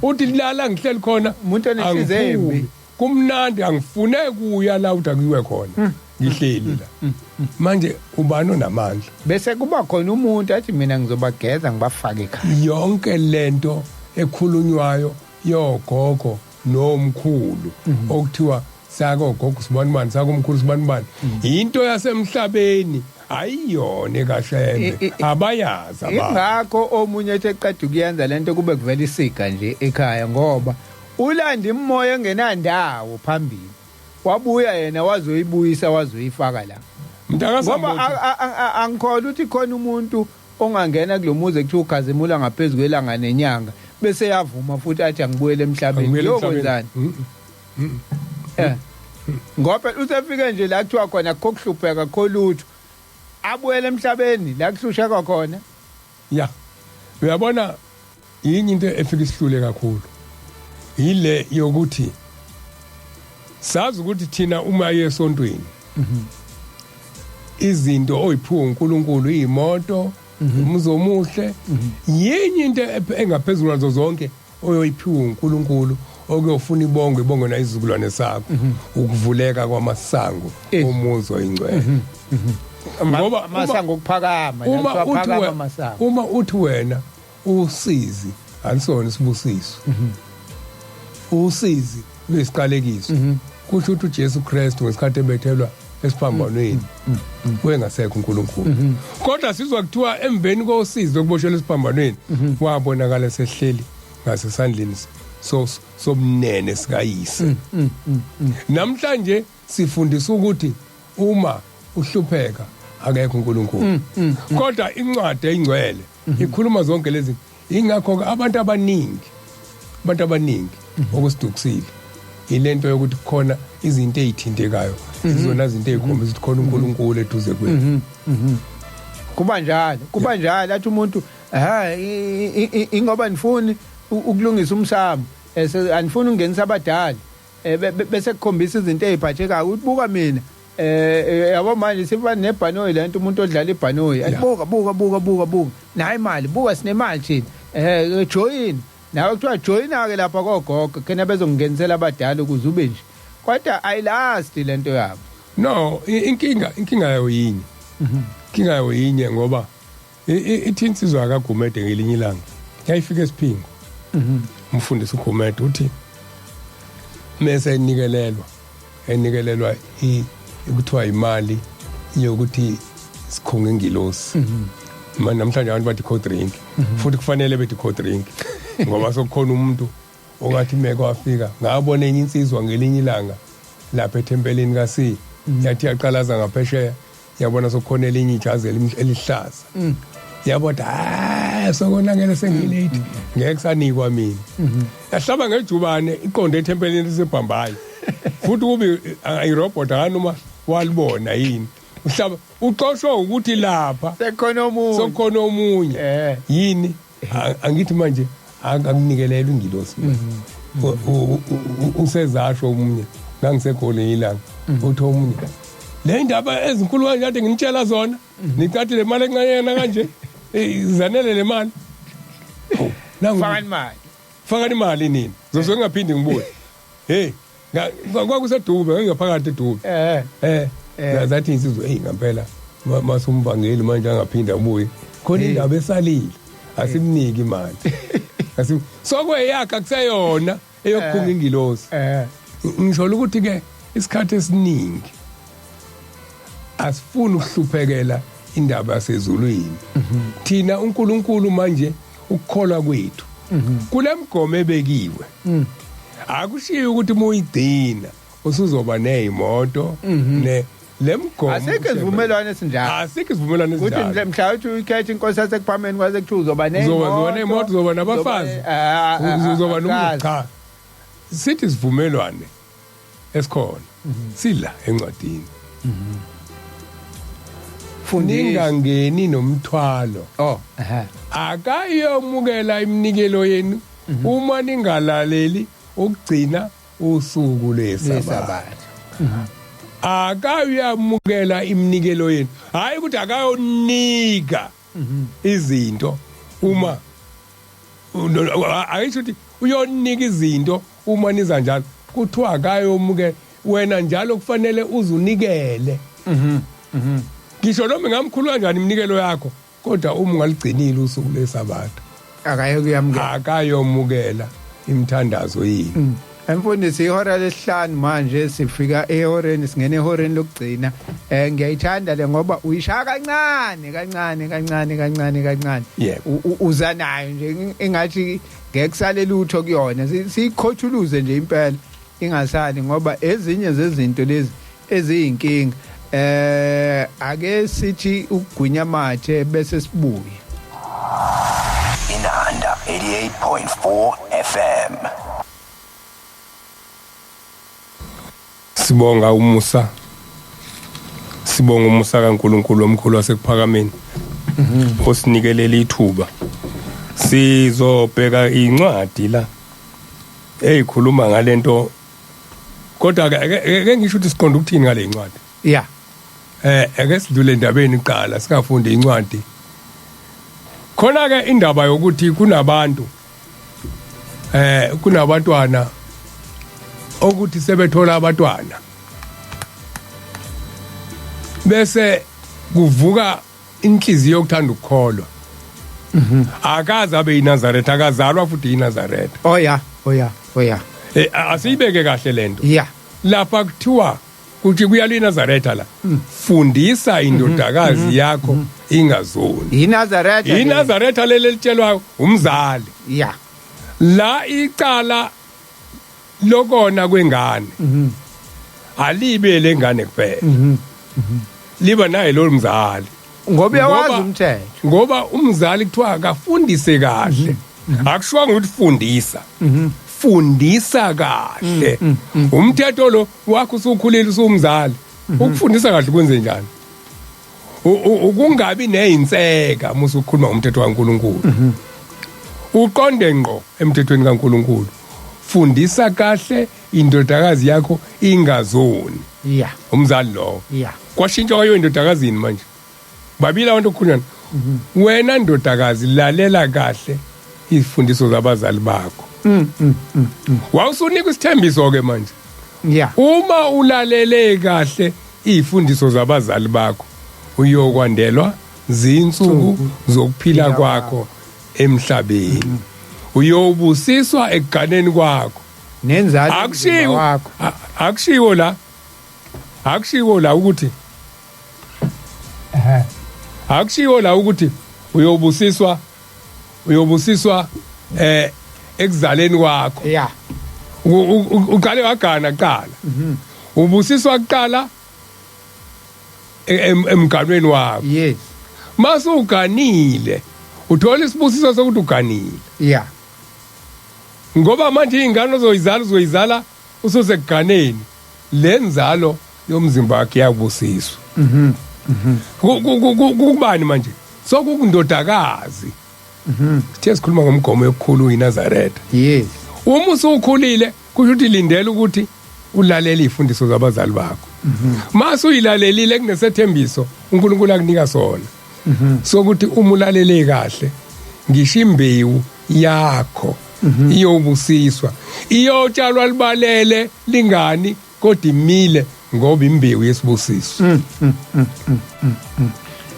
uthi la ngihleli khona umuntu onesizembi kumnandi angifune kuya la uthi akuyiwe khona ngihleli la manje ubani onamandla bese kuba khona umuntu athi mina ngizobageza ngibafake ekhaya yonke lento ekhulunywayo yogogo nomkhulu okuthiwa sakogogo sibanibani sakomkhulu sibanibani into yasemhlabeni ayiyona kaShembe abayazi abantu ingakho omunye eqeda ukuyenza lento kube kuvela isiga nje ekhaya ngoba ulanda imimoya engenandawo phambili wabuya yena wazoyibuyisa wazoyifaka la ngoba angikholwa ukuthi khona umuntu ongangena kulomuzi ekuthiwa ukhazimula ngaphezulu kwelanga nenyanga bese yavuma futhi athi angibuyele emhlabeni yokwenzani ngoba usefike nje la kuthiwa khona kokuhlupheka kholutho abuyele emhlabeni la kuhlusheka khona ya uyabona yinye into efika isihlule kakhulu ile yokuthi sazi ukuthi thina uma yesontweni izinto oyiphiwa uNkulunkulu imoto umuzi omuhle yinye into engaphezulu nazo zonke oyoyiphiwa uNkulunkulu okuyofuna ibonge na izizukulwane sakho ukuvuleka kwamasango omuzi oyingcwele ngoba amasango okuphakama lapha amasango uma uthi wena usizi alisona isibusiso usizi lwesiqalekiso kusho ukuthi uJesu Kristu ngesikhathi ebethelwa esiphambanweni wengasekho uNkulunkulu kodwa sizwa kuthiwa emveni kosizi lokuboshelwa esiphambanweni wabonakala sehleli ngasesandleni sobunene sikayise namhlanje sifundisa ukuthi uma uhlupheka akekho uNkulunkulu kodwa incwadi engcwele ikhuluma zonke lezi ingakho abantu abaningi okusidukisile ilento yokuthi khona izinto ezithintekayo izona izinto ezikhombisa ukuthi khona uNkulunkulu eduze kwethu kuba njalo athi umuntu ingoba nifuni ukulungisa umsamo anifuni ungenisa abadala bese kukhombisa izinto eziphathekayo ukuthi buka mina yabo manje siba nebhanoyi lento umuntu odlala ibhanoyi buka nayi imali buka sinemali thina join nawe kuthiwa joyina ke lapha kogogo kena bezongenisela abadala ukuze ube nje kodwa ayilast lento yabo no inkinga yayo yinye inkinga yayo yinye ngoba ithi insizwa akaGumede ngelinye ilanga yayifika esiphingo umfundisi uGumede uthi mase enikelelwa ukuthiwa imali yokuthi sikhonge ingilosi manje namhlanje abantu bathi cold drink futhi kufanele bethi cold drink ngoba sokukhona umuntu ongathi meko wafika ngabona enye insizwa ngelinye ilanga lapha ethempelini kaSi yathi yaqalaza ngaphesheya yabona sokukhona elinye ijazi elihlaza yabona sokonakele sengilate ngeke kusanikwa mina yahlaba ngejubane iqonde ethempelini lisebhambayi futhi kube irobot akanoma walibona yini uhlaba uqoshwe ukuthi lapha sokhona omunye yini angithi manje akakunikelela ingilosi usezasho omunye ngangisekhona ilanga uthi omunye le ndaba ezinkulu kanje kade nginitshela zona nicathi le mali encanyana kanje izanele le mali faka imali nini zose ngaphindi ngibuye hey kwakusedube ngingaphakathi edube zathi insizwe ngempela masumvangeli manje angaphinda abuye khona indaba esalile asimniki imali sokweyakha kuseyona eyokukhunga ingilosi ngisho ukuthi ke isikhathi esiningi asifuni ukuhluphekela indaba yasezulwini thina uNkulunkulu manje ukukholwa kwethu kule mgomo ebekiwe akushiyo ukuthi muyigcina usuzoba nezimoto lemgomo asikho isivumelwano esinjalo asikho isivumelwano ukuthi esinjalo mhla uthi ukhetha inkosi yasekuphameni kwaze kuthiwa uzoba uzoba nemoto uzoba nabafazi uzoba nomuntu cha sithi isivumelwane esikhona sila encwadini ningangeni nomthwalo akayomukela iminikelo yenu uma ningalaleli ukugcina usuku lesabatha akayamukela iminikelo yenu hayi ukuthi akayonika izinto uma ayisho ukuthi uyonika izinto uma niza njalo kuthiwa akayomukela wena njalo kufanele uzunikele ngisho noma ngamkhulu kanjani iminikelo yakho kodwa uma ungaligcinile usuku lesabatha akayomukela imithandazo yini Mfundisi ihora lesihlanu manje sifika ehoreni singene ehoreni lokugcina ngiyayithanda le ngoba uyishaya kancane uza nayo nje engathi ngekusale lutho kuyona sikhothuluze nje impela ingasali ngoba ezinye zezinto lezi eziyinkinga ake sithi ukugwinya mathe bese sibuye Inanda 88.4 FM Sibonga umusa kaNkulunkulu omkhulu wasekuphakameni osinikelela ithuba sizobheka incwadi la eyikhuluma ngalento kodwa ake ngisho ukuthi siqonda ukuthini ngale incwadi ake sidlule endabeni iqala singafunda incwadi khona ke indaba yokuthi kunabantwana ukuthi sebethola abantwana bese kuvuka inhliziyo yokuthanda ukukholwa akaze abe yiNazaretha akazalwa futhi yiNazaretha asiyibeke kahle lento lapha kuthiwa kuthi kuyala iNazaretha la fundisa indodakazi yakho ingazoni iNazaretha leli litshelwa umzali la icala lokona kwengane alibe lengane kuphela liba naye lo mzali ngoba uyawazi umthetho ngoba umzali kuthiwa akafundise kahle akushiwanga ukuthi fundisa kahle umthetho lo wakho usukhulile usumzali ukufundisa kahle kwenze njani ukungabi nezinseka musukhuluma ngomthetho kaNkuluNkulu uqonde ngqo emthethweni kaNkuluNkulu fundisa kahle indodakazi yakho ingazoni umzali lo kwashintsha kwayo indodakazini manje babila abantu okukhulunyana wena ndodakazi lalela kahle izifundiso zabazali bakho wawusunika isithembiso ke manje uma ulalele kahle izifundiso zabazali bakho uyokwandelwa zinsuku zokuphila kwakho emhlabeni uyobusiswa eganeni kwakho nenzalo wakho akushiwo la ukuthi uyobusiswa ekuzaleni kwakho uqale wagana kuqala ubusiswa kuqala emganweni wakho mase uganile uthola isibusiso sokuthi uganile ngoba manje ingane uzoyizala usosekuganeni lenzalo yomzimba wakhe yabusiswa kubani manje sokukundodakazi sithe sikhuluma ngomgomo yokukhulu iNazaretha uma usukhulile kusho ukuthi lindele ukuthi ulalele izifundiso zabazali bakho mase uyilalelile kunesethembiso uNkulunkulu akunika sona sokuthi uma ulalele kahle ngisho imbewu yakho iyobusiswa iyotshalwa libalele lingani kodwa imile ngoba imbewu yesibusiso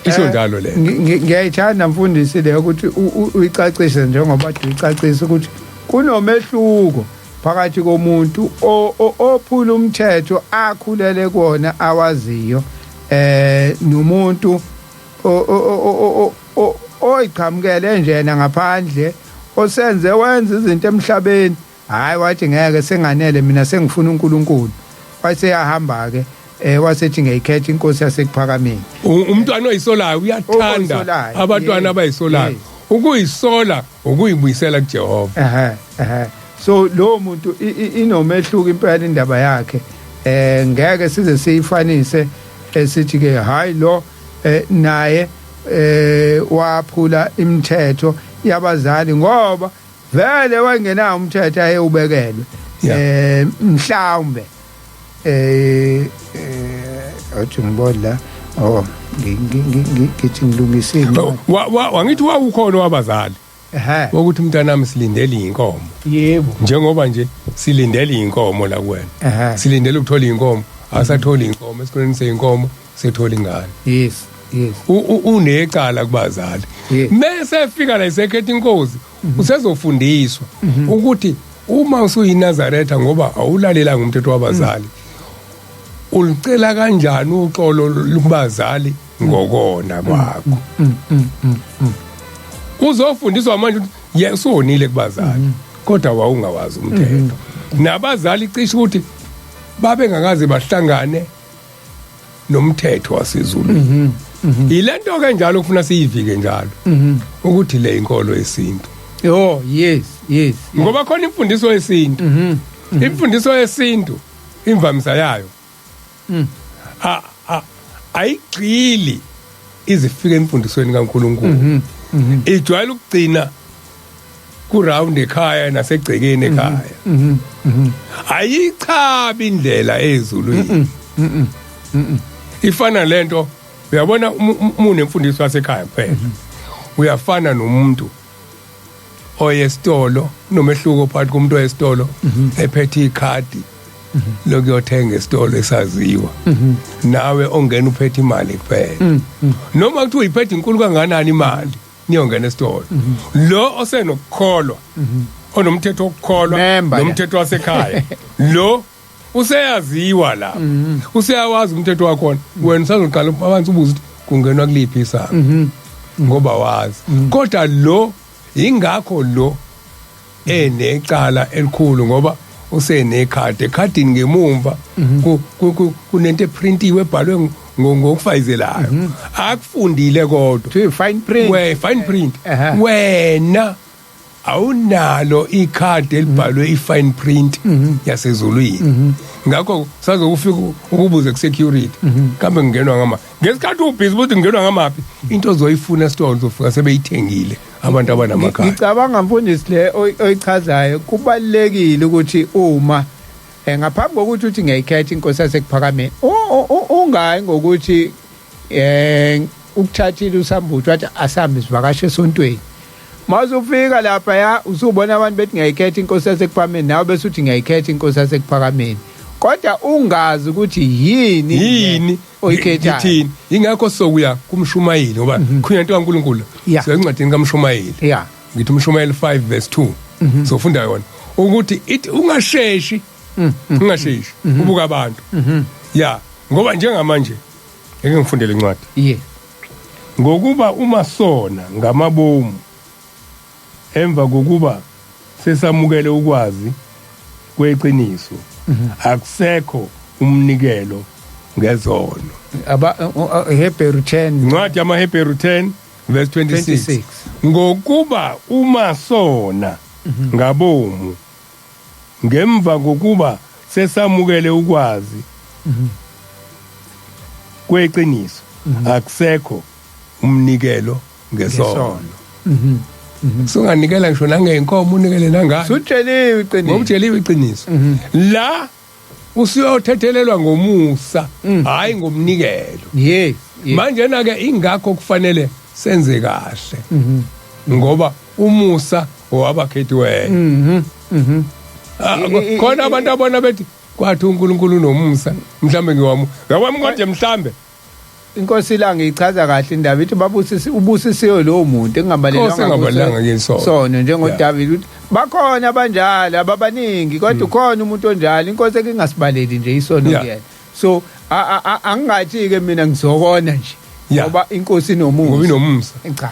isho njalo le ngiyayithanda mfundisi le ukuthi uyicacise njengoba uyicacisa ukuthi kunomehluko phakathi komuntu ophula umthetho akhulele kuona awaziyo nomuntu oyiqhamukele njena ngaphandle osenze wenza izinto emhlabeni hayi wathi ngeke senganele mina sengifuna uNkulunkulu waseyahamba ke wasethi ngiyikhetha inkosi yasekuphakameni. Umntwana oyisolayo uyathanda Oyisolayo, abantwana yes, abayisolayo. yes. Ukuyisola ukuyibuyisela kuJehova. So lo muntu inomehluko impela indaba yakhe. Ngeke size siyifanise esithi ke hayi lo naye waphula imithetho yabazali ngoba vele wangena umthetho ayewubekelwe. Mhlawumbe athi ngibona la ngithi ngilungisile wangithi wawukhona wabazali ukuthi umntanami silindele inkomo. Yebo. Njengoba nje silindele inkomo la kuwena. Silindele ukuthola inkomo, asatholi inkomo esikhoneni seinkomo sethola ingane. Yes. Unecala kubazali. Mase efika la isekhetha inkosi usezofundiswa ukuthi uma usuyinazaretha ngoba awulalela ngumthetho wabazali. Ulicela kanjani uxolo lukubazali ngokona kwakho. Uzofundiswa manje yesonile kubazali kodwa wawungawazi umthetho. Nabazali cishe ukuthi babe ngakaze bahlangane nomthetho wasezulu. Ilento kanjalo kufuna siyivike njalo ukuthi le inkolo yesintu. Oh yes. Ngoba khona imfundiso yesintu. Imfundiso yesintu imvamisa yayo. Ayigcili izifika emfundisweni kaNkulunkulu. Ijwayele ukugcina ku round ekhaya nasegcekeni ekhaya. Ayichabi indlela ezulwini. Ifana lento uyabona unemfundiso yasekhaya kuphela. Uyafana nomuntu oyesitolo nomehluko phakathi komuntu oyesitolo ephethe ikhadi lokuyothenga esitolo esaziwa. Nawe ongena uphethe imali kuphela. Noma kuthi uyiphethe inkulu kanganani imali niyongena esitolo. Lo osenokukholwa onomthetho wokukholwa nomthetho wasekhaya. Lo useyaziwa la. Useyawazi umthetho wakhona. Wena usazoqala abantu ubuza ukuthi kungenwa kuliphi isango. Ngoba wazi. Kodwa lo ingakho lo enecala elikhulu ngoba usenekhadi. Ekhadini ngemumva kunento eprintiwe ebhalwe ngokufayizelayo. Akufundile kodwa. Fine print. Fine print. Wena awunalo ikhadi elibhalwe ifine print yasezulwini. Ngakho sazokufika ukubuza ku-security kambe ngingenwa ngama ngesikhathi ubhizi ukuthi ngingenwa ngamaphi into ozoyifuna esitolo uzofika sebeyithengile abantu abanamakhaya. Ngicabanga mfundisi le oyichazayo kubalekile ukuthi uma ngaphambi kokuthi uthi ngiyikhetha inkosi yasekuphakameni ungayi ngokuthi ukuthathile usambutho wathi asambe sivakashe esontweni. Mazufika lapha ya usubona abantu bethi ngiyikhetha inkosi yasekuphakameni nawe bese uthi ngiyikhetha inkosi yasekuphakameni. Kodwa ungazi ukuthi yini oyikhetha. Ngithini ingakho sokuya kumshumayeli ngoba khona into kaNkulunkulu sencwadini kaMshumayeli. Ngithi uMshumayeli 5 verse 2 sofunda yona ukuthi ungasheshi ubuka abantu. Ngoba njengamanje ngeke ngifundele incwadi. Ngokuba uma sona ngamabomu emva kokuba sesamukele ukwazi kweqiniso akusekho umnikelo ngezono. Hebrew 10 incwadi yamaHebrew 10 verse 26. Ngokuba uma sona ngabomu ngemva kokuba sesamukele ukwazi kweqiniso akusekho umnikelo ngesono. Sunganikela ngisho nangeenkomo unikele nangani. Sutsheliwe iqiniso. Ngokutsheliwe iqiniso. La usuyothethelelwa ngomusa hayi ngomnikelo. Yes. Manje na-ke ingakho kufanele senze kahle. Ngoba umusa owabakhethiweyo. Khona abantu abona bethi kwathi uNkulunkulu unomusa mhlambe ngewami kodwa mhlambe inkosi la ngiyichaza kahle indaba ithi ubusisiwe lo muntu engabalelanga ngesono njengoDavid uthi bakhona abanjalo ababaningi kodwa ukhona umuntu onjalo inkosi ekingasibaleli nje isono kuyena. So angingathi ke mina ngizokona nje ngoba inkosi inomusa. Ngoba inomusa. Cha.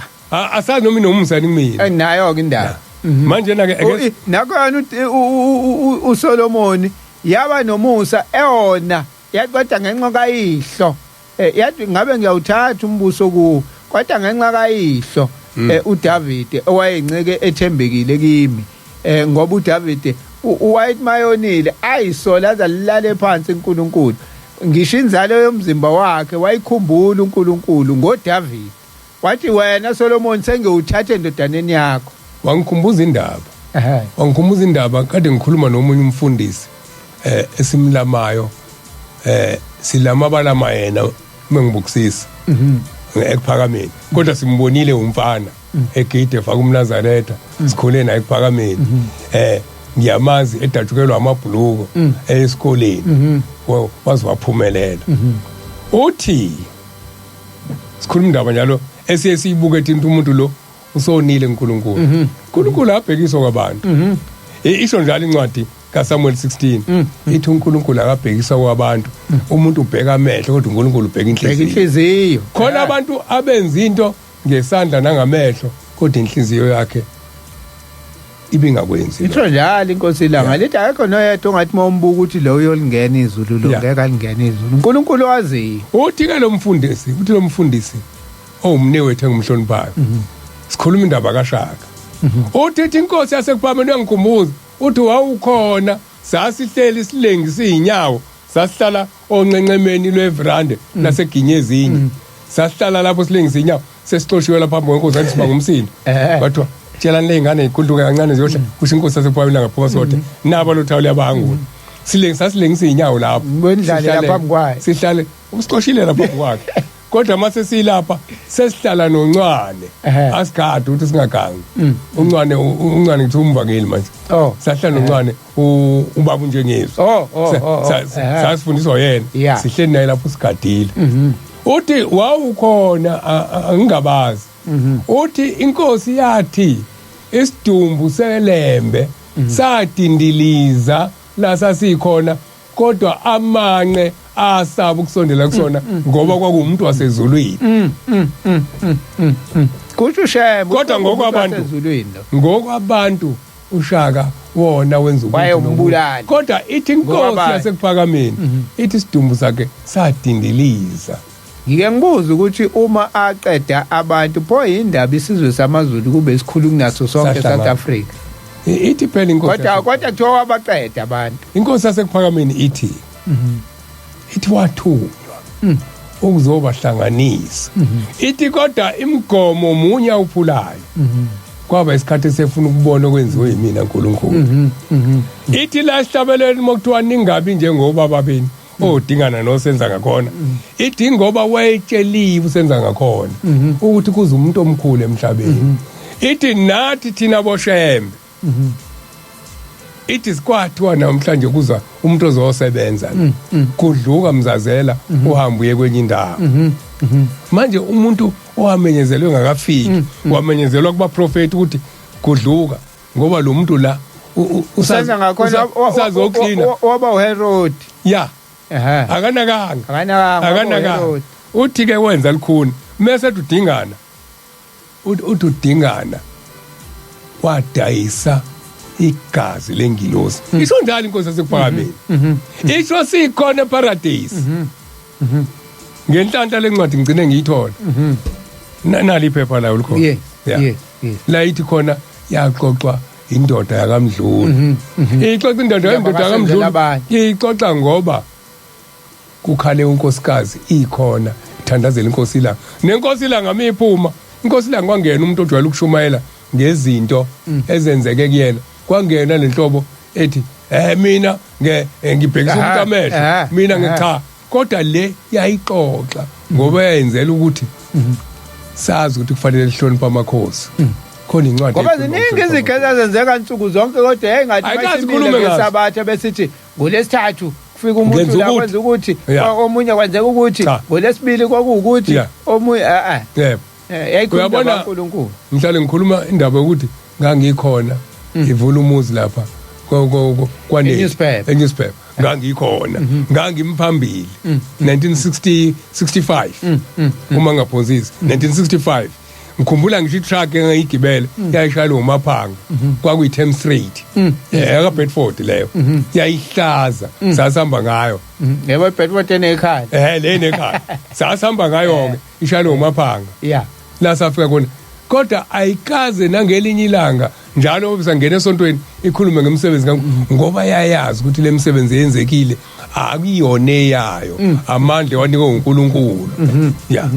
Asazi noma inomusa kumina. Nayo ke indaba. Manje na ke nakhona uSolomon yaba nomusa eyona yathi kodwa ngenxa kayihlo yathi ngabe ngiyawuthatha umbuso kuwo kodwa ngenxa kayihlo uDavid owayenceke ethembekile kimi ngoba uDavid uwayethi mayonile ayisola azalilale phansi uNkulunkulu ngisho inzalo yomzimba wakhe wayikhumbula uNkulunkulu ngoDavid wathi wena Solomon sengiwuthathe endodaneni yakho wangikhumbuza indaba kade ngikhuluma nomunye umfundisi esimlamayo silama balama yena mengibukisisa ekuphakameni kodwa simbonile umfana egide fa koMnazaretha sikhole naye ekuphakameni ngiyamazi edatshukelwa amabhuluko esikoleni wazwaphumelela uthi sikhuluma indaba njalo esiye siyibuke into umuntu lo usonile uNkulunkulu abhekiswa kwabantu isho njalo incwadi kaSamuel 16 ithi uNkulunkulu akabhekisa kwabantu umuntu ubheka amehlo kodwa uNkulunkulu ubheka inhliziyo khona abantu abenza into ngesandla nangamehlo kodwa inhliziyo yakhe ibingakwenzi itho njalo inkosi langa lithi akekho noyedwa ongathi mombuka ukuthi lo uyolingena izulu lo ngeke alingena izulu uNkulunkulu waziyo uthi ke lo mfundisi owumnewethu engimhloniphayo sikhuluma indaba kaShaka uthi inkosi yasekuphameni yangikhumbuza uthi wawukhona sasihleli silengisa izinyawo sasihlala oncencemeni lweveranda laseginyezinye sasihlala lapho silengisa izinyawo sesixoshiwe lapha phambi kwenkosi athi siba ngumsindo kodwa tshelani lezingane iquluke kancane ziyohla kusho inkosi yasekuphameni ngaphuma sodwa nabo lo thawule abangula silengisa izinyawo lapho wendlale lapha phambi kwayo sihlale usixoshile lapha phambi kwakhe kodwa mase silapha sesihlala noncwane asigade ukuthi singagangi uncwane ngithi umvangeli manje sahlala noncwane ubaba unjengezwe sasifundiswa yena sihleli naye lapho sigadile uthi wawukhona angingabazi uthi inkosi yathi isidumbu selembe sadindiliza la sasikhona kodwa amanqe asaba ukusondela kusona ngoba kwakuumuntu wasezulwini kusho uShem kodwa ngokwabantu uShaka wona wenza wayembulali kodwa ithi inkosi yasekuphakameni ithi isidumbu sakhe sadindiliza ngike ngibuza ukuthi uma aqeda abantu pho indaba isizwe samaZulu kube sikhulu kunaso sonke South Africa ithi phela inkosi kodwa kuthiwa wabaqeda abantu inkosi yasekuphakameni ithi wathunywa ukuzobahlanganisa ithi kodwa imigomo munye awuphulayo kwaba isikhathi sefuna ukubona okwenziwe yimina uNkulunkulu ithi la sihlabeleni mokuthiwa ningabi njengobaba beni odingana nosenza ngakhona ithi ngoba wayetsheliwe usenza ngakhona ukuthi kuze umuntu omkhulu emhlabeni ithi nathi thina boshembe ithi sikwathiwa namhlanje kuza umuntu ozosebenza kudluka mzazela uhamba uye kwenye indawo manje umuntu owamenyezelwe ngakafiki wamenyezelwa kuba prophet ukuthi kudluka ngoba lo muntu la usenza ngakhona usazoklina waba uHerod akanakanga uthi ke wenza likhuni mase udingana udingana wadayisa igazi lengilosi isho njalo inkosi yasekuphakameni isho sikhona eparadise ngenhlanhla lencwadi ngicine ngiyithola nali iphepha layo likhona la ithi khona yaxoxwa indoda yakamdluli ixoxa indoda yakamdluli ixoxa ngoba kukhale unkosikazi ikhona ithandazela inkosi la nenkosi la ngamiphuma inkosi la kwangena umuntu ojwayele ukushumayela ngezinto ezenzeke kuyena kwangena lenhlobo ethi mina ngibhekisa umuntu amehlo mina ngicha kodwa le yayixoxa ngoba yayenzela ukuthi sazi ukuthi kufanele lihloniphe amakhosi khona incwadi ngoba ziningi izigeza zenzeka insuku zonke kodwa engathi sikhulume ngesabatha besithi ngolesithathu kufika umuntu la kwenza ukuthi omunye kwenzeka ukuthi ngolesibili kwakuwukuthi omunye yayikhuluma uNkulunkulu ngihlale ngikhuluma indaba yokuthi ngangikhona ivula umuzi lapha newspaper ngangikhona ngangimphambili 1965 uma ngaphonzisi 1965 ngikhumbula ngisho itruck engayigibela yayishayela umaphanga kwakuyi Thames Street eka Bedford leyo yayihlaza sasihamba ngayo yebo Bedford enekhaya le nekhaya sasihamba ngayo ke ishayela umaphanga yeah la safika khona kodwa ayikaze nangelinye ilanga njalo obisangena esontweni ikhulume ngemsebenzi ngoba yayazi ukuthi le misebenzi yenzekile akuyone yayo amandla wanika uNkulunkulu yeah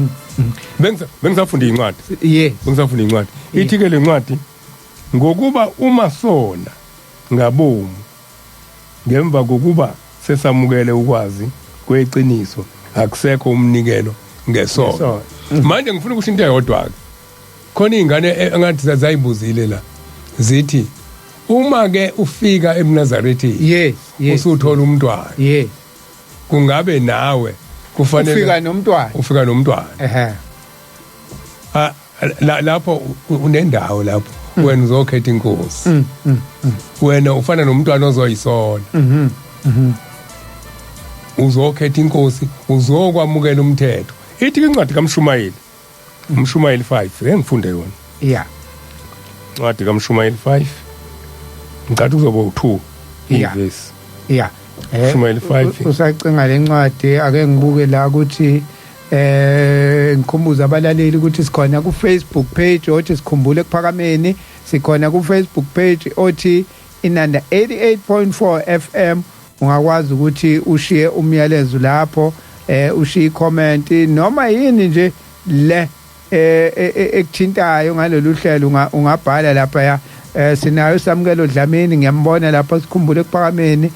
bengisafunda incwadi yes bengisafunda incwadi ithi ke le ncwadi ngokuba uma sona ngabomu ngemva kokuba sesamukele ukwazi kweqiniso akusekho umnikelo ngesono manje ngifuna ukusho into eyodwa ke khona izingane engathi zayibuzile la zithi uma ke ufika eMnazarethi yes usuthola umntwana yes kungabe nawe kufanele ufika nomntwana lapho unendawo lapho wena uzokhetha inkosi wena ufana nomntwana ozoyisona uzokhetha inkosi uzokwamukela umthetho ithi incwadi kaMshumayeli uMshumayeli 5 engifunde yona yeah incwadi kaMshumayeli 5 ngathi kuzoba u2 verse yeah Shumayeli 5 usacinga lencwadi ake ngibuke la ukuthi ngikhumbuza abalaleli ukuthi sikhona ku Facebook page othi sikhumbule kuphakameni sikhona ku Facebook page othi inanda 88.4 FM ungakwazi ukuthi ushiye umyalezo lapho ushiye comment noma yini nje le ekuthintayo ngalolu hlelo ungabhala lapha sinayo samukelo Dlamini ngiyambona lapha sikhumbule kuphakameni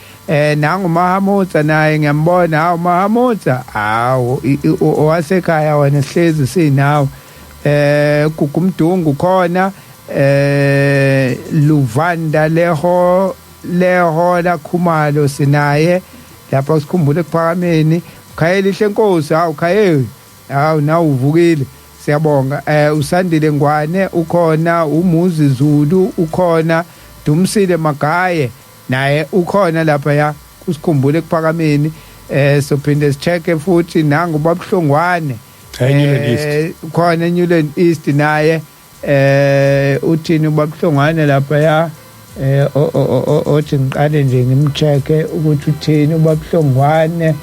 nangu Mahamutsa naye ngiyambona hawo Mahamutsa hawo owasekhaya wena sihlezi sinawo kukumdungu khona Luvanda leho la Khumalo sinaye lapha sikhumbule kuphakameni Khayelihle Nkosi hawo Khayeli hawo na uvukile siyabonga uSandile Ngwane ukhona uMuzi Zulu ukhona Dumsile Magaye naye ukhona lapha ya kusikhumbule kuphakameni sophinde sicheke futhi nangu babuhlongwane khona eNewland East naye uthini babuhlongwane lapha ya othi ngiqale nje ngimcheke ukuthi uthini babuhlongwane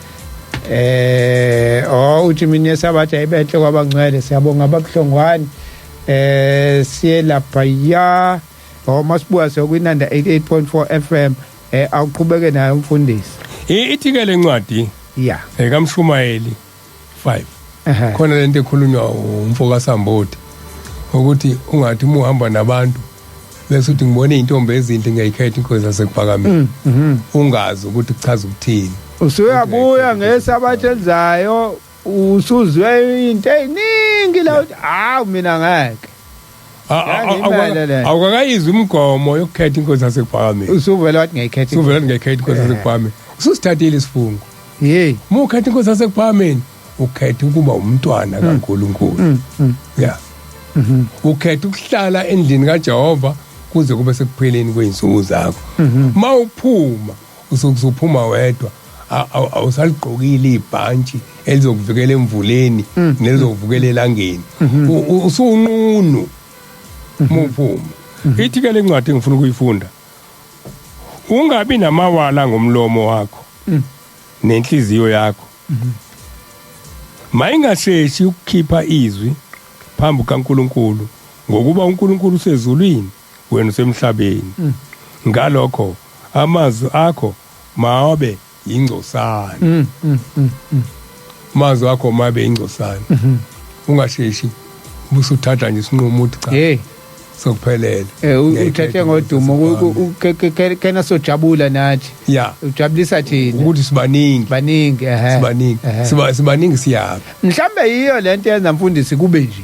uthi mina sabatha ibehle kwabangcwele siyabonga babuhlongwane siye lapha ya masibuya sokwinanda 88.4 FM awuqhubeke nayo umfundisi ithi ke lencwadi yeah kaMshumayeli 5 khona lento ekhulunywa umfoka Sambodi ukuthi ungathi uhamba nabantu bese uthi ngibone izintombi ezinhle ngiyikhetha inkosi yasekuphakameni ungazi ukuthi kuchaza ukuthini usuyabuya ngesabatha elizayo usuzwe into eziningi la uthi hawu mina ngeke awukakayizwa umgomo yokukhetha inkosi yasekuphakameni usuvela wathi ngiyikhetha inkosi yasekuphakameni ususithathile isifungo hey uma ukhetha inkosi yasekuphakameni ukhetha ukuba umntwana kaNkulunkulu yeah ukhetha ukuhlala endlini kaJehova kuze kube sekupheleni kweinsuku zakho mawuphuma usukuphuma wedwa awusaligqokile ibhantshi elizokuvikela emvuleni nelizokuvikela elangeni usunqunu muphuma ithi ke lencwadi engifuna ukuyifunda ungabi namawala ngomlomo wakho nenhliziyo yakho mayingasheshi ukukhipha izwi phambi kaNkulunkulu ngokuba uNkulunkulu usezulwini wena usemhlabeni ngalokho amazwi akho mabe ingcosana amazwi akho mabe ingcosana ungasheshi busuthatha nje isinqumo uthi cha sokuphelela uthathe ngodumo kena sojabula nathi yeah ujabulisa thina ukuthi sibaningi sibaningi siyapha mhlambe yiyo lento yenza mfundisi kube nje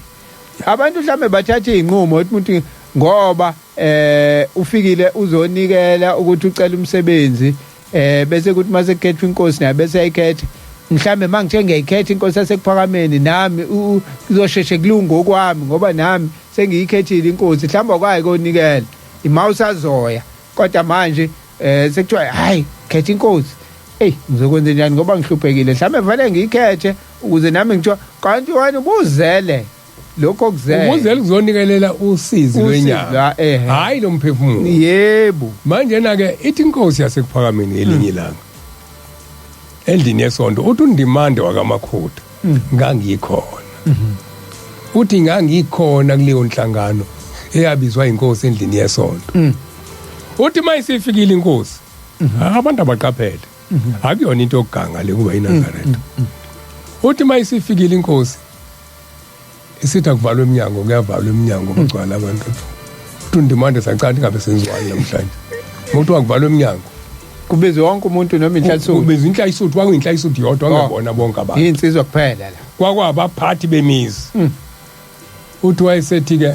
abantu mhlambe bathatha izinqumo ukuthi ngoba ufikile uzonikela ukuthi ucela umsebenzi bese kuthi mase kukhethwa inkosi naye bese ayikhetha mhlambe mangithe ngiyikhetha inkosi yasekuphakameni nami kuzosheshe kulunga okwami ngoba nami sengiyikhethile inkosi mhlamba kwayi konikela imawusa azoya kodwa manje sekuthiwa hayi khetha inkosi ngizokwenza njani ngoba ngihluphekile mhlambe vele ngiyikhethe ukuze nami ngithiwa kanti wena ubuzele lokho ukuze kuzele kuzonikelela usizi lwenyama hayi lo mphefumulo. yebo Manje na ke ithi inkosi yasekuphakameni elinye ilanga endlini yesonto uthi undimande wakaMakhuda ngangikhona. Uthi ngangikhona kuleyo nhlangano eyabizwa inkosi endlini yesonto. Uthi mayisifikile inkosi abantu abaqaphele akuyona into yokuganga le kuba iNazaretha. Uthi mayisifikile inkosi isithi akuvalwe eminyango kuyavalwa eminyango kugcwala abantu. Uthi undimande sacathi ngabe senziwani namhlanje. Umuntu wakuvalwa eminyango kubizwe wonke umuntu noma inhlayisuthi kubizwa inhlayisuthi kwakuyinhlayisuthi yodwa angabona bonke abantu. insizwa kuphela la Kwakwabaphathi bemizi. Uthi wayesethi ke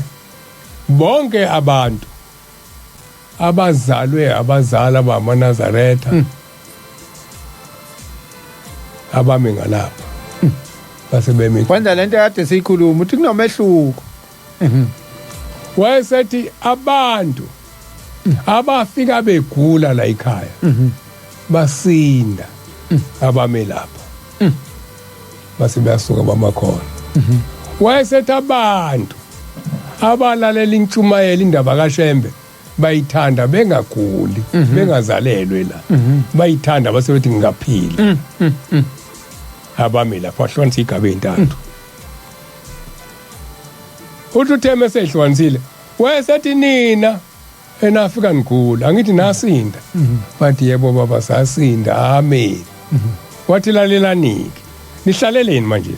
bonke abantu abazalwe abazala bamaNazaretha abami ngalapha base bemi. kwenza lento kade siyikhuluma uthi kunomehluko Wayesethi abantu abafika begula la ekhaya basinda abame lapha base bayasuka bamakhona. Wayesethi abantu abalalela intshumayelo indaba kaShembe bayithanda bengaguli bengazalelwe la bayithanda basebethi ngingaphila abami lapha hlonza igaba ezintathu. Uthi utheme sehlukanisile wayesethi nina enafika ngigula angithi nasinda bathi yebo baba sasinda amen. Wathi lalelanike nihlaleleni manje la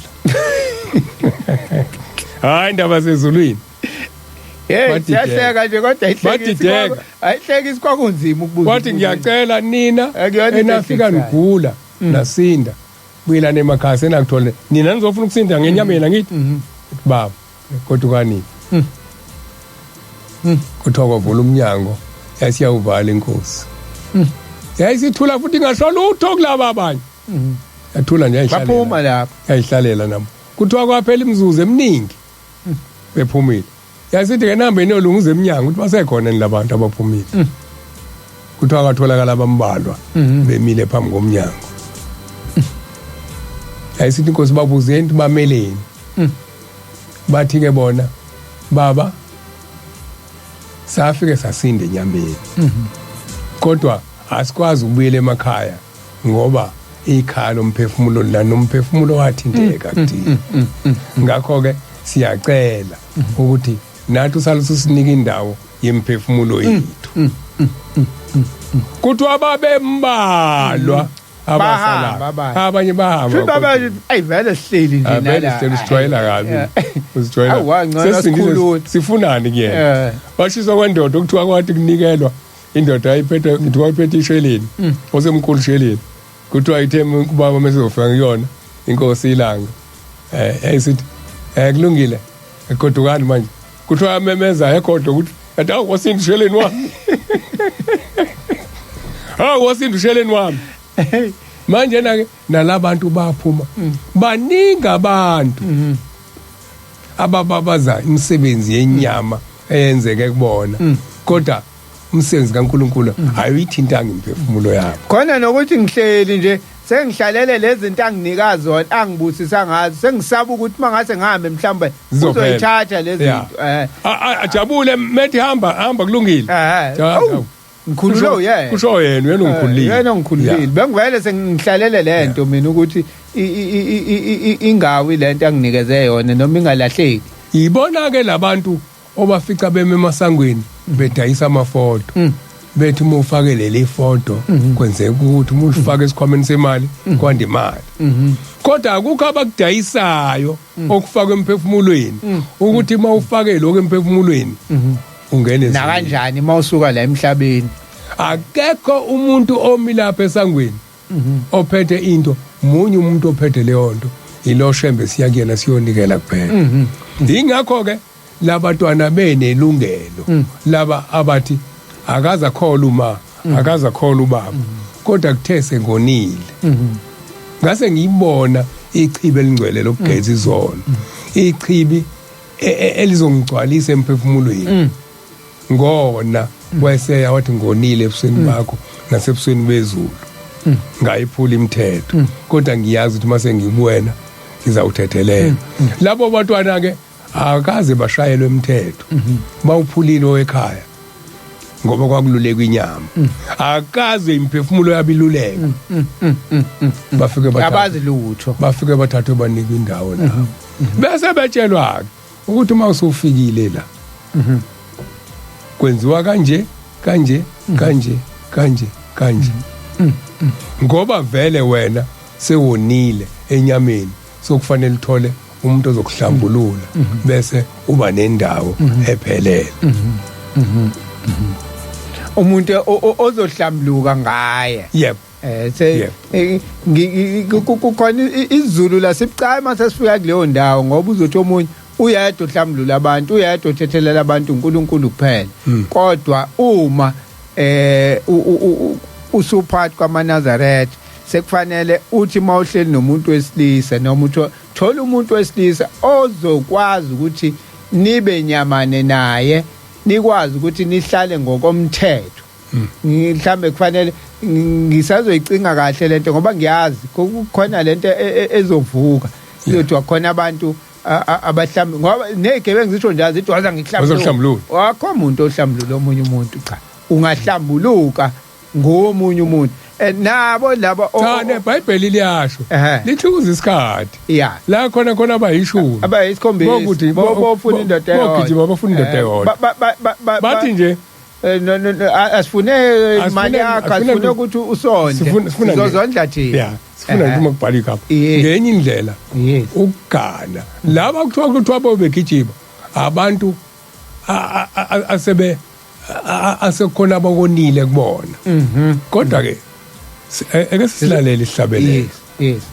hayi indaba sezulwini. siyahleka nje kodwa Badideka. ayihleki isikwakunzima ukubuza. Wathi ngiyacela nina Akuyona into enafika ehlekiswayo. ngigula nasinda buyelana emakhaya senakuthole nina nizofuna ukusinda ngenyameni ngithi baba kodwa kani kuthiwa kwavula umnyango yasiyawuvala inkosi. Yayisithula futhi ngasholo utho kulaba abanye yathula nje baphuma ayihlalela lapha ayihlalela nami kuthiwa kwaphela imizuzu eminingi bephumile. Yasithi ke nambeni yolunguza eminyango ukuthi basekhona nilabantu abaphumile. Kuthiwa kwatholakala abambalwa bemile phambi komnyango. Yasithi inkosi babuzeni bameleni. Bathi ke bona baba safike sasinde enyambeni kodwa asikwazi ukubuyela emakhaya ngoba ikhaya lomphefumulo la nomphefumulo wathinteka kuthina. Ngakho ke siyacela ukuthi nathi usalusa sinika indawo yemphefumulo yethu. Kuthi ababembalwa abasala abanye bahamba ayivele sihleli nje nala sijwayela kabi usijwayela sifunani kuyena bashiswa kwendoda ukuthiwa kwathi kunikelwa indoda ayiphethe kuthiwa iphethe isheleni osemkhulu isheleni kuthiwa itheme ubaba mesizofika ngiyona inkosi ilanga ayisithi kulungile egodukani manje kuthiwa memeza egodwa ukuthi ati awusinda isheleni wami wasinda isheleni wami. Manje na nalabantu baphuma baningi abantu abababaza imisebenzi yenyama eyenzeke kubona kodwa umsebenzi kaNkuluNkulu ayithintanga imphefumulo yabo. khona nokuthi ngihleli nje sengihlalele lezi zinto anginika zona angibusisa ngazo sengisaba ukuthi mangase ngihambe mhlawumbe uzoyithatha lezi zinto ajabule methi hamba kulungile ngikhulule yena kusho yena ungikhululile bengivele sengihlalele lento mina ukuthi ingawi lento anginikeze yona noma ingalahleki. Yibona ke labantu obafica beme emasangweni bedayisa amafoto bethi uma ufake leli foto kwenzeka ukuthi uma ufake esikhwameni semali kwanda imali kodwa akukho abakudayisayo okufaka emphefumulweni ukuthi uma ufake lokho emphefumulweni ungene na kanjani mawusuka la emhlabeni. Akekho umuntu omilapha esangweni ophethe into munye umuntu ophethe leyo nto ilo Shembe siyakuyena siyonikela kuphela. Ingakho ke labantwana benelungelo laba abathi akaza khona uma akaza khona ubaba kodwa kuthe sengonile. Ngase ngiyibona ichibi elingcwele lokugeza izono ichibi elizongcwalisa emphefumulweni ngona wayeseya wathi ngonile ebusweni bakho nasebusweni bezulu ngayiphula imithetho kodwa ngiyazi ukuthi mase ngibuwena ngizawuthethelela labo bantwana ke akaze bashayelwe umthetho bawuphulile owekhaya ngoba kwakululeka inyama akaze imphefumulo yabiluleka bafike abazi lutho bafike bathathwe banika indawo lapho bese betshelwa ukuthi uma usufikile la kwenziwa kanje ngoba vele wena sewonile enyameni sokufanele uthole umuntu ozokuhlambulula bese uba nendawo ephelele umuntu ozohlambuluka ngaye yep kukhona izulu la sibucayi mase sifika kuleyo ndawo ngoba uzothi omunye uyedwa uhlambulula abantu uyedwa uthethelela abantu uNkulunkulu kuphela kodwa uma usuphathi koMnazaretha sekufanele uthi mawuhleli nomuntu wesilisa noma uthola umuntu wesilisa ozokwazi ukuthi nibe nyamane naye nikwazi ukuthi nihlale ngokomthetho mhlambe kufanele ngisazoyicinga kahle lento ngoba ngiyazi kukhona lento ezovuka izothi khona abantu abahlambi ngoba nezigebengu zisho njalo zithi waza ngihlambulula wakho umuntu ohlambulula omunye umuntu cha ungahlambuluka ngomunye umuntu nabo laba cha neBhayibheli liyasho lithi kuzisikhathi yeah la khona abayishumi abayisikhombisa bofuna indoda eyodwa bogijima bafuna indoda eyodwa bathi nje no asifune imali yakho asifune ukuthi usonde sizozondla thina yeah sifuna ukuthi makubhala igama ngenye indlela ukugana laba kuthiwa bobegijima abantu asekhona abakonile kubona kodwa ke eke silalele isihlabelelo yes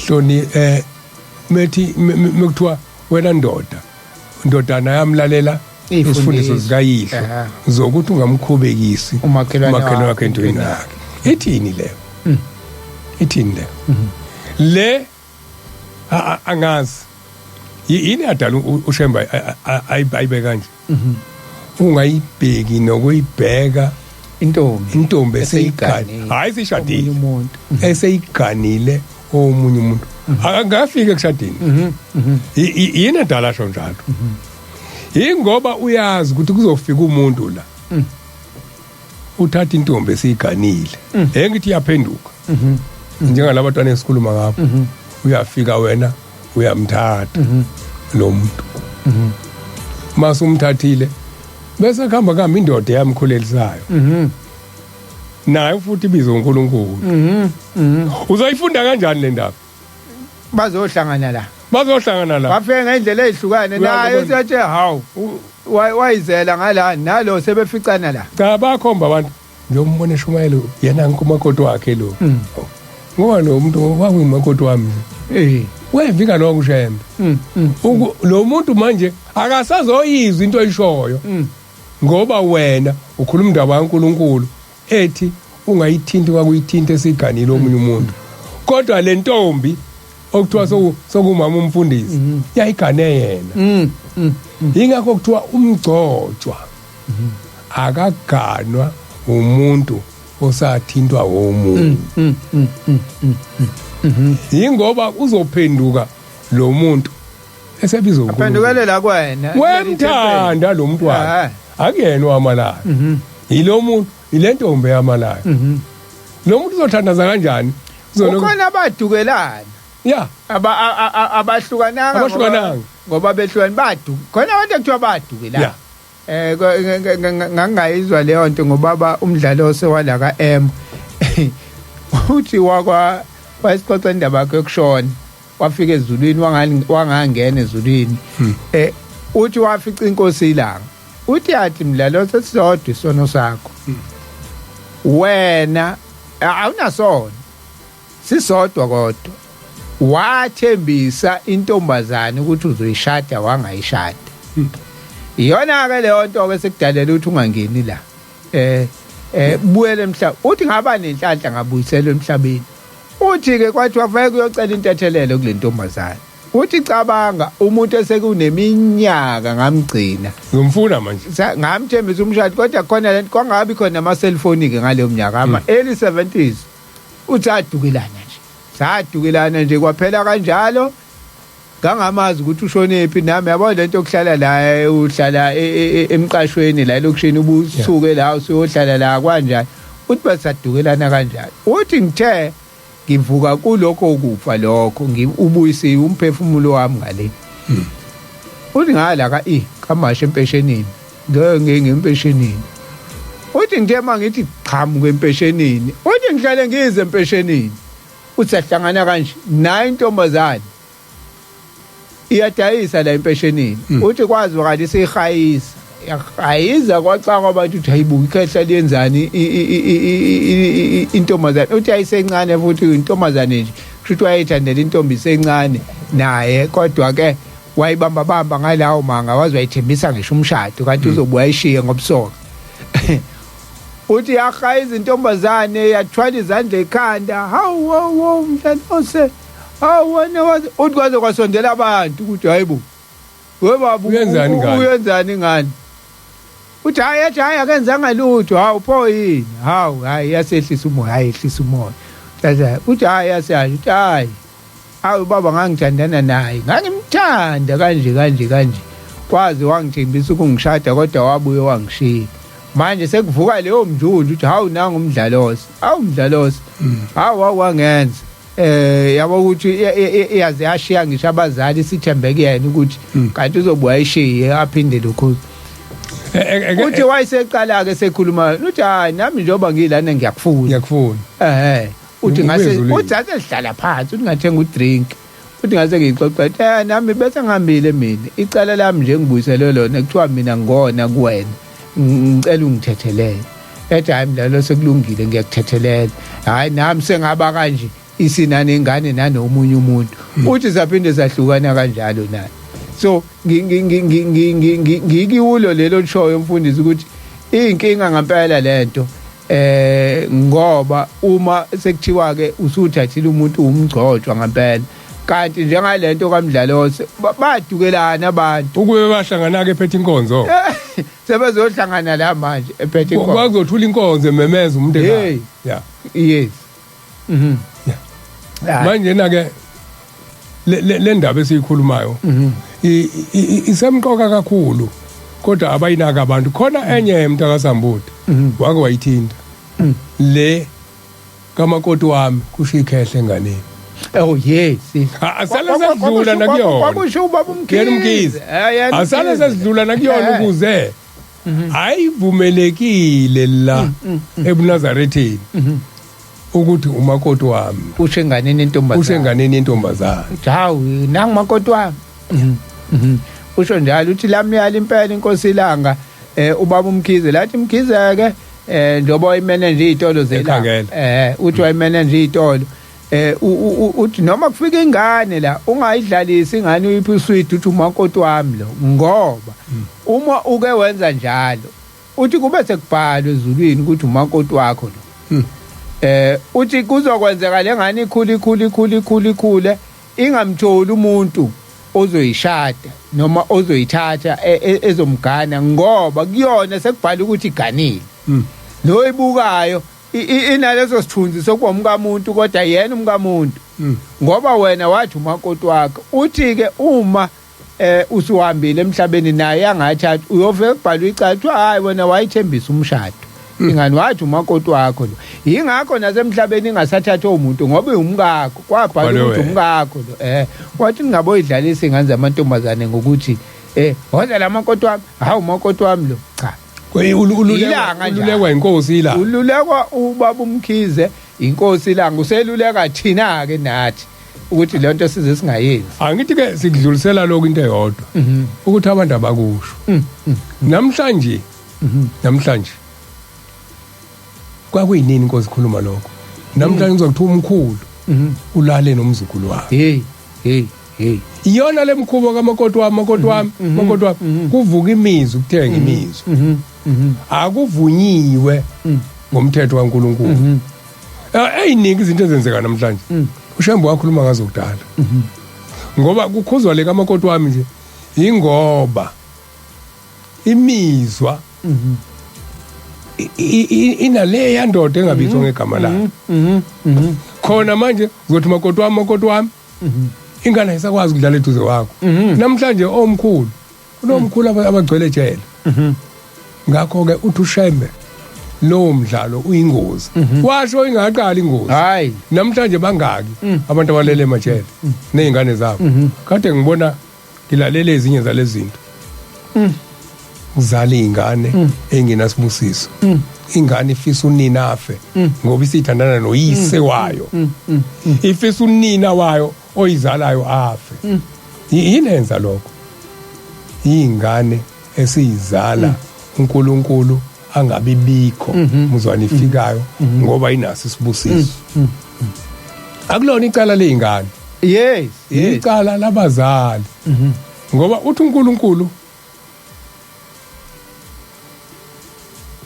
hloni methi mekuthiwa wena ndodana yamlalela isifundiso sikayihlo zokuthi ungamkhubekisi umakhelwane wakhe entweni yakhe ithini leyo ithini leyo le angazi yini adala uShemba ayibe kanje ungayibheki nokuyibheka intombi eseyigani hayi sishadile umuntu eseyiganile omunye umuntu akangafika ekushadini yini adala sho njalo ingoba uyazi ukuthi kuzofika umuntu la uthatha intombi esiganile ngithi iyaphenduka njengalabo bantwana esikhuluma ngapho uyafika wena uyamthatha lo muntu mase umthathile bese khamba kama indoda yamkhulelisayo naye futhi ibizo uNkulunkulu uzoyifunda kanjani le ndaba bazohlangana la bafike ngendlela ezihlukane naye usethi hawu wayizela ngala nalo sebeficana la cha bakhomba abantu njengombone eShumayeli yena nkumakoti wakhe lo ngoba lo muntu wakuyimakoti wami wevika lo kushembe lo muntu manje akasazoyizwa into oyishoyo ngoba wena ukhuluma indaba kaNkulunkulu ethi ungayithinti kwakuyithinta esiganile omunye umuntu kodwa le ntombi okuthiwa sokumama umfundisi yayigane yena ingakho kuthiwa umgcotshwa akaganwa umuntu osathintwa womuntu ingoba uzophenduka lo muntu esebizwa uphendukelela kwena wemthanda lo muntu wakhe akuyena owamalaya yilo muntu ile ntombi yamalaya lo muntu uzothandaza kanjani ukhona abadukelana yeah abahlukananga ngoba behlukani badu khona abantu ekuthiwa badukelana ngangayizwa leyo nto ngobaba umdlalo osewala kaM uthi wasixoxa indaba yakhe yokushona wafika ezulwini wangangena ezulwini uthi wafica inkosi ilanga uthi yathi mdlalo sesisodwa isono sakho wena awunasona sisodwa kodwa wathembisa intombazane ukuthi uzoyishada wangayishada iyona ke leyo nto ke sekudalela ukuthi ungangeni la buyele emhlaba uthi ngaba nenhlanhla ngabuyiselwe emhlabeni uthi ke kwathi wafike uyocela intethelelo kule ntombazane uthi cabanga umuntu esekuneminyaka ngamgcina ngomfuna manje ngamthembisa umshado kodwa khona lento kwangabi khona ama cellphone ke ngaleyo minyaka ama early 70s uthi adukelana nje kwaphela kanjalo ngangamazi ukuthi ushonephi nami yabo lento okuhlala la uhlala emqashweni la lokushini ubusuke la usuyohlala la kanjani uthi basadukelana kanjani uthi ngithe ngivuka kulokho ukufa lokho ngibuyise umphefumulo wami ngale uthi ngala ka kamashe empeshenini ngempeshenini uthi ngithe mangithi qhamuke empeshenini uthi ngihlale ngize empeshenini usahlangana kanje nayo intombazane iyadayisa la empeshenini uthi kwazi wakade seyihayisa yahayiza kwacaka abantu uthi hayibuka ikhehla liyenzani intombazane uthi ayisencane futhi intombazane nje kusho wayethandela intombi isencane naye kodwa ke wayibamba ngalawo manga wazwayithembisa ngisho umshado kanti uzobuya ayishiye ngobusoka uthi yahayiza intombazane yathwala izandla ekhanda hawu mhlanose wena uthi kwaze kwasondela abantu ukuthi hayibo webaba uyenzani ngani uthi hayi akenzanga lutho hawu pho yini hawu hayi yasehlisa umoya ehlisa umoya uthi hayi yasiyasho uthi hayi hawu baba ngangithandana naye ngangimthanda kanje kwazi wangithembisa ukungishada kodwa wabuye wangishiya manje sekuvuka leyo mjulu uthi hawu nanga umdlalosi hawu wangenza yabo ukuthi iyaze yashiya ngisho abazali sithembeke yena ukuthi kanti uzobuya ayishiye aphinde lokho uthi wayeseqala ke sekhuluma uthi hayi nami njengoba ngilana ngiyakufuna uthi ngase uthi ase sihlala phansi uthi ngathenga udrink uthi ngase ngixoxa nami bese ngihambile mina icala lami nje ngibuyisele lona kuthiwa mina ngona kuwena ngicela ungithethelele ethi hayi mdlalo sekulungile ngiyakuthethelela hayi nami sengaba kanje isinane ingane nanomunye umuntu uthi saphinde sahlukana kanjalo naye so ngikiwulo lelo show mfundisi ukuthi inkinga ngempela lento ngoba uma sekuthiwa ke usuthathile umuntu umgcotshwa ngempela kanti njengalento kaMdlalosi badukelana abantu ukube bahlangana ke ephethe inkonzo sebezohlangana la manje ephethe inkonzo bazothula inkonzo memeza umuntu ekhaya yeah yes manje na ke le ndaba esiyikhulumayo isemqoka kakhulu kodwa abayinaka abantu khona enye mntakaSambuti wake wayithinta le kamakoti wami kusho ikhehle enganeni oh yes asale sedlula nakuyona kwakusho ubaba umkhize asale sedlula nakuyona ukuze ayivumelekile la ebuNazarethini ukuthi umakoti wami usho enganeni intombazana hawu nangu makoti wami usho njalo uthi lamyala impela inkosi ilanga ubaba umkhize lathi mkhize ke njoba wayimene nje izitolo zelanga uthi wayimene nje izitolo uthi noma kufika ingane la ungayidlalisi ingane uyiphi usweet uthi umakoti wami lo ngoba uma uke wenza njalo uthi kube sekubhalwe ezulwini ukuthi umakoti wakho lo uthi kuzokwenzeka lengane ikhule ingamtholi umuntu ozoyishada noma ozoyithatha ezomgana ngoba kuyona sekubhala ukuthi iganile lo ibukayo inaleso sithunzi sokuba umkamuntu kodwa yena umkamuntu ngoba wena wathi umakoti wakho uthi ke uma usuhambile emhlabeni naye yangathatha uyovela kubhalwa icala hayi wena wayithembisa umshado ingani wathi umakoti wakho lo yingakho nasemhlabeni ingasathathwa umuntu ngoba uyumkakho kwabhalwa ukuthi umkakho lo wathi ningaboyidlalisa ingane zamantombazane ngokuthi wona lamakoti wami hawu umakoti wami lo cha ululekwa inkosi ilanga ululekwa ubaba umkhize inkosi ilanga useluleka thina ke nathi ukuthi le nto size singayenzi angithi ke sikudlulisela lokho into eyodwa ukuthi abantu abakusho namhlanje kwakuyinini inkosi ikhuluma lokho namhlanje ngizokuthuma umkhulu ulale nomzukulu wakhe hey iyona lemkhubo kamakoti wami kuvuka imizwa ukuthenga imizwa akuvunyiwe ngomthetho kaNkuluNkulu eyiningi izinto ezenzeka namhlanje uShembu wakhuluma ngazo kudala ngoba kukhuzwa le kamakoti wami nje ingoba imizwa inale yandoda engabizwa ngegama layo khona manje uzothi makoti wami ingane ayisakwazi ukudlala eduze wakho namhlanje omkhulu kunomkhulu abagcwele ejele ngakho ke uthi ushembe lo mdlalo uyingozi washo ingaqali ingozi hayi namhlanje bangaki abantu abalele emajele nezingane zabo kade ngibona ngilalele ezinye zalezi zinto uzala izingane engenasibusiso ingane ifisa unina afe ngoba isithandana noyise wayo ifisa unina wayo oyizalayo afe yinenza lokho izingane esizala uNkulunkulu angabibikho muzwana ifikayo ngoba inaso isibusiso akulona icala lezingane yes icala labazali ngoba uthi uNkulunkulu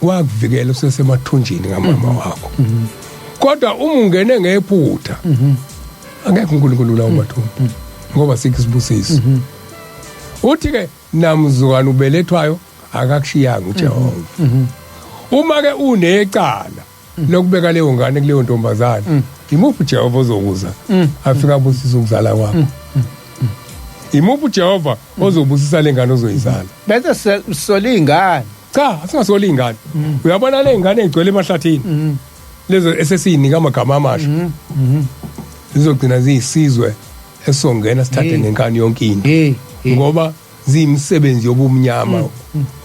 wakuvikela usesemathunjini ngamama wakho kodwa uma ungene ngephutha angekho uNkulunkulu lawo mathunjini ngoba sikho isibusiso uthi ke namzukwana ubelethwayo akakushiyanga uJehova uma ke unecala lokubeka leyo ngane kuleyo ntombazane imuphi uJehova ozokuza afika abusisa ukuzala kwakho imuphi uJehova ozobusisa lengane ozoyizala bese sola ingane cha asingasola ingane uyabona le ngane egcwele emahlathini lezo esesiyinika amagama amasha zizogcina ziyisizwe esongena sithathe nenkani yonke into ngoba ziyimisebenzi yobumnyama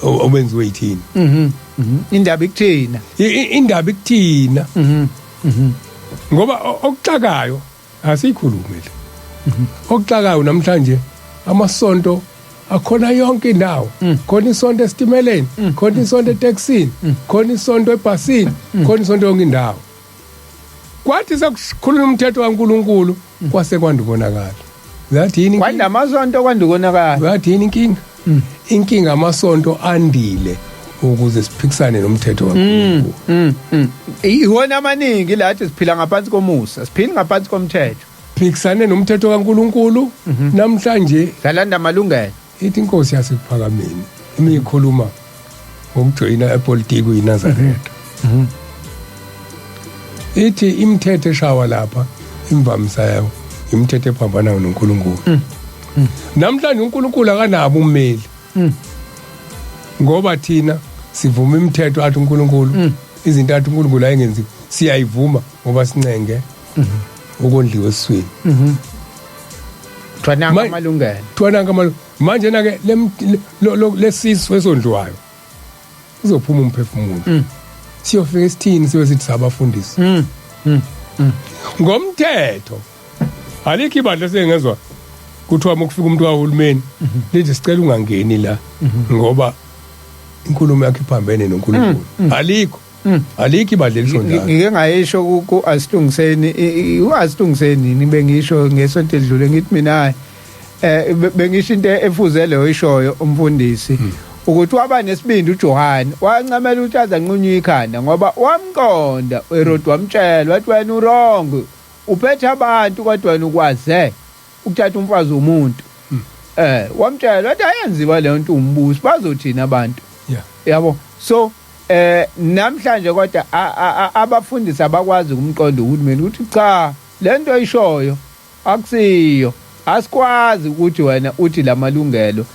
obenziwe yithina indaba ikuthina indaba ikuthina ngoba okuxakayo asikhulume le okuxakayo namhlanje amasonto akhona yonke indawo khona isonto esitimeleni khona isonto etaxini khona isonto ebhasini khona isonto yonke indawo kwathi sekukhuluma umthetho kaNkuluNkulu kwase kwandubonakala zathi yini kwandamasonto kwandukonakala zathi yini inkinga amasonto andile ukuze siphikisane nomthetho kaNkuluNkulu iwona amaningi lathi siphila ngaphansi komusa siphila ngaphansi komthetho phikisane nomthetho kaNkuluNkulu namhlanje salanda amalungelo ithi inkosi yasekuphakameni imikhuluma ngokujoyina epolitiki uNazaretha ithi imithetho eshawa lapha imvamisa yayo imithetho ephambanayo noNkulunkulu namhlanje uNkulunkulu akanabo ummeli ngoba thina sivuma imithetho athi uNkulunkulu izinto athi uNkulunkulu ayengenzi siyayivuma ngoba sincenge ukondliwe esiswini thwananga amalungelo manje na ke lesizwe esondliwayo uzophuma umphefumulo siyofika esithini sibe sithi sabafundisi ngomthetho alikho ibandla sengezwa kuthiwa ukufika umuntu kahulumeni lithi sicela ungangeni la ngoba inkulumo yakhe iphambene noNkulunkulu alikho ibandla elishondayo ngike ngayisho ku asilungiseni uasilungiseni bengisho ngesonto edlule ngithi mina bengisho into efuzele oyishoyo umfundisi ukuthi waba nesibindi uJohane wancamela ukuthi azanqunywe ikhanda ngoba wamqonda eRod wamtshela wathi wena urongo uphethe abantu kodwa wena ukwaze ukuthatha umfazi womuntu wamtshela wathi ayenziwa le nto umbuso bazothina abantu yabo so namhlanje kodwa abafundisi abakwazi ukumqonda uhulumeni ukuthi cha lento ayishoyo akusiyo asikwazi ukuthi wena uthi lamalungelo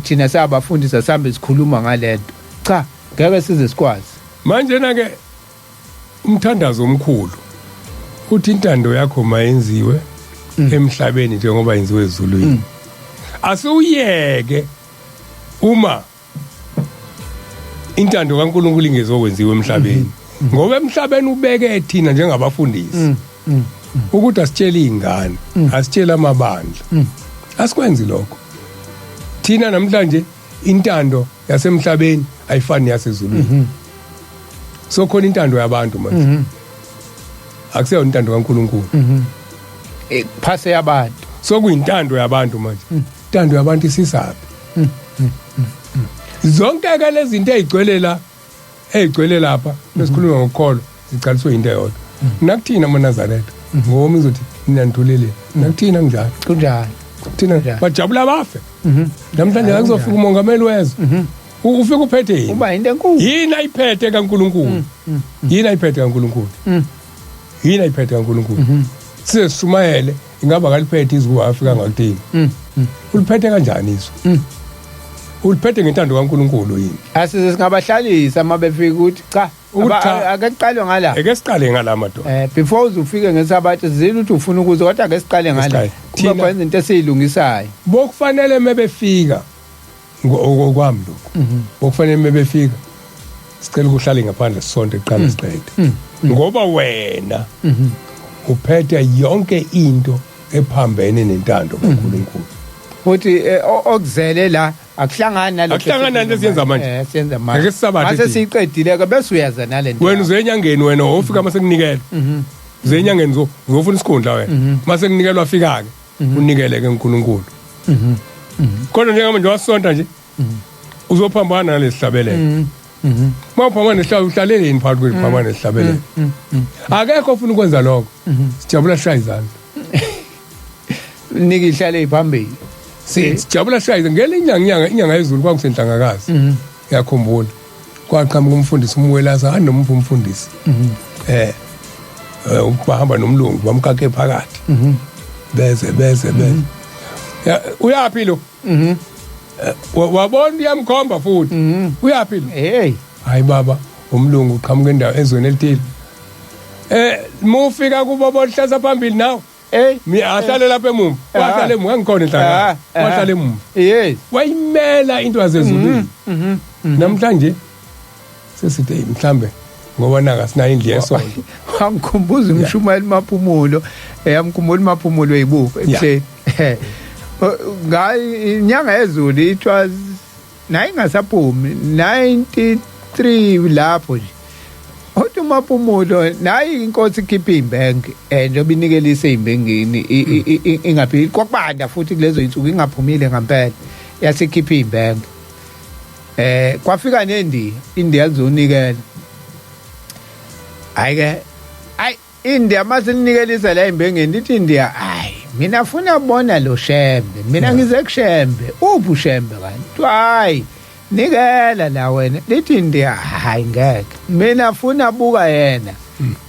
thina sabafundisi asambe sikhuluma ngalento cha ngeke size sikwazi manje na ke umthandazo omkhulu uthi intando yakho mayenziwe emhlabeni njengoba yenziwe ezulwini asuyeke uma intando kaNkuluNkulu ingezokwenziwa emhlabeni ngoba emhlabeni ubeke thina njengabafundisi ukuthi asitshele izingane asitshele amabandla asikwenzi lokho thina namhlanje intando yasemhlabeni ayifani yasezulwini so khona intando yabantu manje akuseyo intando kaNkuluNkulu phase yabantu so kuyintando yabantu manje intando yabantu isisaphi zonke ke lezi zinto ezigcwele lapha besikhuluma ngokholo zicaliswe into eyodwa nakuthina koMnazaretha ngoba izothi mina nithulele nakuthina kunjalo thina bajabula bafe namhlanje akuzofika umongameli wezwe ufika uphethe yini uba into enkulu yini ayiphethe kaNkuluNkulu yini ayiphethe kaNkuluNkulu yini ayiphethe kaNkuluNkulu sishumayele ingaba kaliphethe izwi afika ngakuthini uliphethe kanjani izwi uliphethe ngentando kaNkuluNkulu yini asize singabahlalisa mabefika ukuthi cha ake siqale ngala ake siqale ngala madoda before uzufike ngesabatha sizile ukuthi ufuna ukuze kodwa ake siqale ngala kuba kwenza izinto esizilungisayo bokufanele mebefika ngokwami lokho bokufanele mebefika sicela ukuhlala ngaphandle sisonto eqala siqede ngoba wena uphethe yonke into ephambene nentando kaNkuluNkulu futhi okuzele la akuhlangani nalokho akuhlangana lesiyenza manje siyenza manje ake sisabathe mase siqedile ke bese uyaza nalento wena uzenyangeni wena ofika mase kunikela uzenyangeni uzofuna isikhundla wena mase kunikelwa afika ke unikele ke uNkulunkulu kodwa njengoba nje wasonta nje uzophambana nalesihlabelelo mawuphambana nesihlabelelo uhlaleleni phakathi kweziphambana nesihlabelelo akekho ufuna ukwenza lokho sijabula shaya izandla niki ihlale phambili sijabula shaya inyanga yezulu kwakusenhlangakazi ngiyakhumbula kwaqhamuka umfundisi umwelasa anomuntu umfundisi ubahamba nomlungu bamkakhe phakathi beze uyaphila lo wabona uyamkhomba futhi uyaphila hey hayi baba umlungu uqhamuka endawo ezweni elithile mufika kubo bohlasa phambili nawo ahlale lapha emumva wahlale emumva ngikhona enhlanga wahlale emumva yes wayimela into yazezulwini namhlanje sesithi mhlambe ngoba naka sinayo indlu yesonto angikhumbuza umshumayeli maphumulo yamkhumbula maphumulo eyibufu ebuhleni inyanga yezulu it was nayingasaphumi 93 lapho nje uthi umaphumulo nayi inkosi ikhipha imbank njengoba inikelise imbengini ingaphili kokubanda futhi kulezo insuku ingaphumile ngempela yasikhipha imbank kwafika neNdiya lizonikela ayike India masinikelisa la imbengeni lithi India hayi mina funa ubona lo shembe mina ngize kushembe uphi ushembe kanti hayi nikela la wena lithi India hayi ngeke mina funa buka yena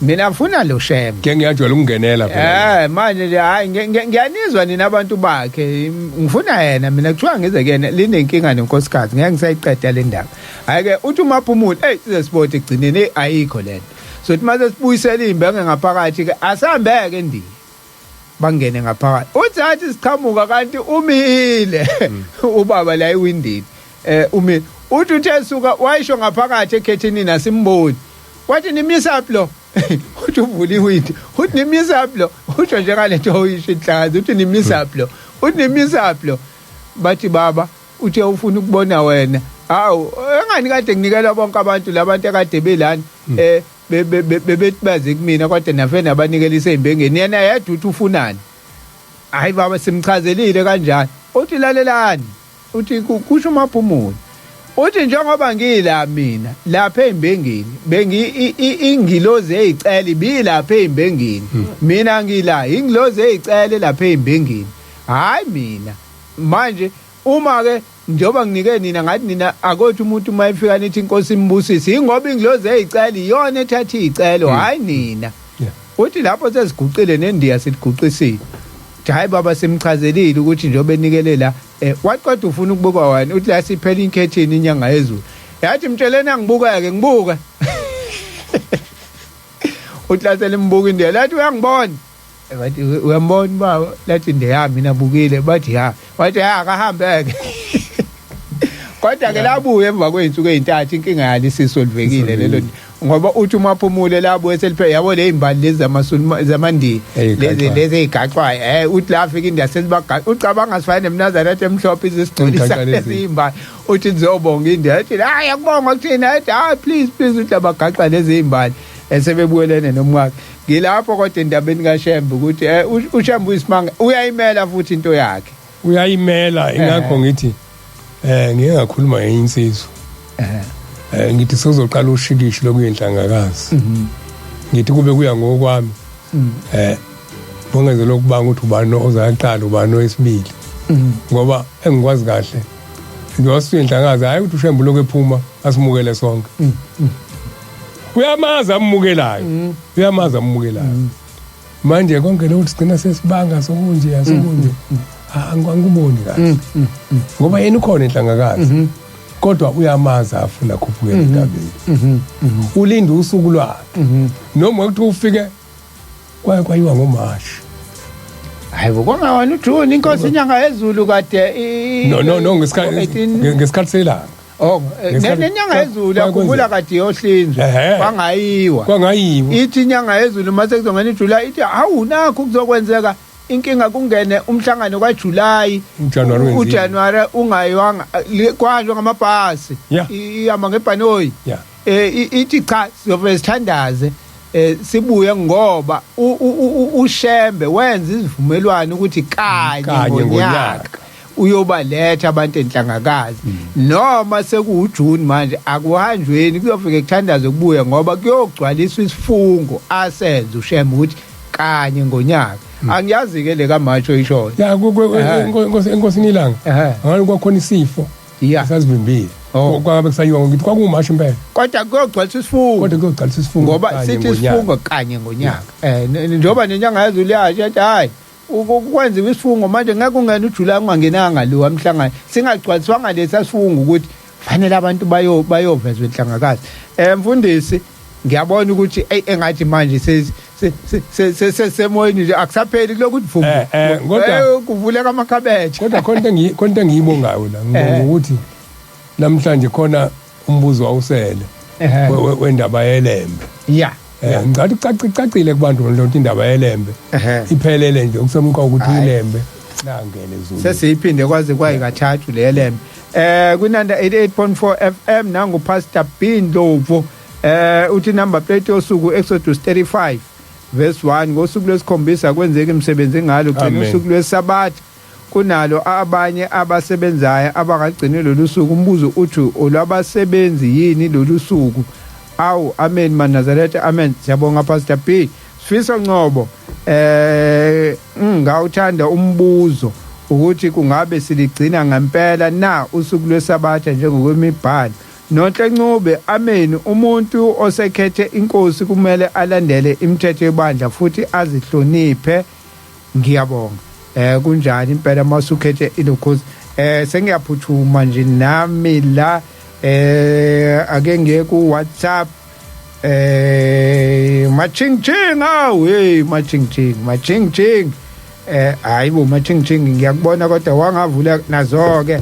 mina funa lo shembe ke ngiyajwayela ukungenela phela manje hayi ngiyanizwa nina abantu bakhe ngifuna yena mina kuthiwa ngize kuyena linenkinga nenkosikazi ngeke ngisayiqeda le ndaba hayike uthi umaphumulo size sibote egcineni ayikho lento so mase sibuyisela imbenge ngaphakathi ke asambeke Ndiya bangene ngaphakathi uthi athi siqhamuka kanti umile ubaba la ewindini umile uthi uthe suka wayisho ngaphakathi ekhethini nasimboni wathi nimisaphi lo uthi uvula iwindi uthi nimisaphi lo usho nje ngalento oyisho inhlazi uthi nimisaphi lo uthi nimisaphi lo bathi baba uthe ufuna ukubona wena hawu engani kade nginikela bonke abantu labantu ekade belani bebethi baze kumina kodwa nafena abanikelise imbengeni yena yedwa uthi ufunani hayi baba simchazelile kanjani uthi lalelani uthi kusho umaphumulo uthi njengoba ngila mina lapha embengeni ingilozi ezicela bilapha embengeni mina ngila ingilozi ezicela lapha embengeni hayi mina manje uma ke njoba nginike nina ngathi nina akothi umuntu mayifika nithi inkosi imbusisi ingoba ingilozi ezicela iyona ethatha izicelo hayi nina uthi lapho sesiguqile neNdiya siguqisile hayi baba simchazelile ukuthi njobe enikele la waqeda ufuna ukubuka wani uthi la siphela inkhethini inyanga yezulu yathi mtsheleni angibuka ke ngibuka uthi la selimbuka Indiya lathi uyangibona bathi uyambona baba lathi Ndiya mina bukile bathi wathi akahambeke kodwa ke labuye emva kweinsuku ezintathu inkinga yalisiso livekile lelo ngoba uthi umaphumulo labuye seliphe yabo le imbali lezi zamaNdiya lezi ezigaxwayo uthi la afika India selibagaxa ucabanga sifane neMnazaretha emhlophe izisigcolisa lezi imbali uthi nizobonga India ethi hayi akubonga kuthina ethi please uthi abagaxa lezi imbali esebebuyelene nomwakhe ngilapho kodwa endabeni kaShembe ukuthi uShembe uyisimanga uyayimela futhi into yakhe uyayimela ingakho ngithi ngingakhuluma ngeinsizwa ngithi sozoqala ushikishi lokuyinhlangakazi ngithi kube kuya ngokwami bongeze lokubanga ukuthi ubani ozaqala ubani wesibili ngoba engikwazi kahle ngiyosuyinhlangakazi hayi ukuthi uShembe lokwephuma asimukele sonke uyamaza amukelayo manje konke lokho sigcina sesibanga sokunje asokunje angikuboni kahle ngoba yena ukhona enhlangakazi kodwa uyamaza afuna khuphuke endabeni ulinda usuku lwakhe noma ukuthi ufike kwayiwa ngoMashi. Hayibo kwangawani uJune inkosi inyanga yezulu kade no ngesikhathi selanga. Oh nenyanga yezulu yakhumbula kade yohlinzwa kwangayiwa ithi inyanga yezulu mase kuzongena iJuly ithi hawu nakho kuzokwenzeka inkinga kungene umhlangano kaJuly uJanuary ungayiwanga kwanjwe ngamabhasi ihamba ngebhanoyi ithi cha sizobe sithandaze sibuye ngoba uShembe wenza izivumelwano ukuthi kanye ngonyaka uyobaletha abantu enhlangakazi noma sekuJune manje akuhanjweni kuyofika ekuthandaze kubuye ngoba kuyogcwaliswa isifungo asenze uShembe ukuthi kanye ngonyaka angiyazi ke le kaMacho isho ya enkosini ilanga ngani kwakhona isifo sazivimbile kwabe kusayiwa ngokuthi kwakuMashi impela kodwa kuyogcwaliswa isifungo ngoba sithi isifungo kanye ngonyaka njengoba nenyanga yezulu yasho ethi hayi ukwenziwa isifungo manje ngeke ungene uJuly ungangenanga lo amhlangano singagcwaliswanga lesa sifungo ukuthi fanele abantu bayovezwa enhlangakazi mfundisi ngiyabona ukuthi engathi manje semoyeni nje akusapheli kulokuthi vumbu kodwa kuvuleka amakhabethi kodwa konke engiyibongayo la ngibonga ukuthi namhlanje khona umbuzo awusele wendaba yeLembe ngicathi cacile kubantu lonke indaba yeLembe iphelele nje ukusemqa ukuthi iLembe nangene Zulu sesiyiphinde kwaze kwayikathathu le yeLembe kunanda 88.4 FM nangu Pastor B Ndlovu uthi number plate yosuku Exodus 35 verse 1 ngosuku lwesikhombisa kwenzeka imisebenzi engalo gcina usuku lwesabatha kunalo abanye abasebenzayo abangagcina lolu suku umbuzo uthi olwabasebenzi yini lolu suku awu amen koMnazaretha amen siyabonga Pastor B sifisa Ngcobo ngawuthanda umbuzo ukuthi kungabe siligcina ngempela na usuku lwesabatha njengokwemibhalo Nonhle Ncube amen umuntu osekhethe inkosi kumele alandele imithetho yebandla futhi azihloniphe ngiyabonga kunjani impela masukhethe inkosi sengiyaphuthuma nje nami la ake ngiye ku WhatsApp machingching machingching hayibo machingching ngiyakubona kodwa wangavula nazo ke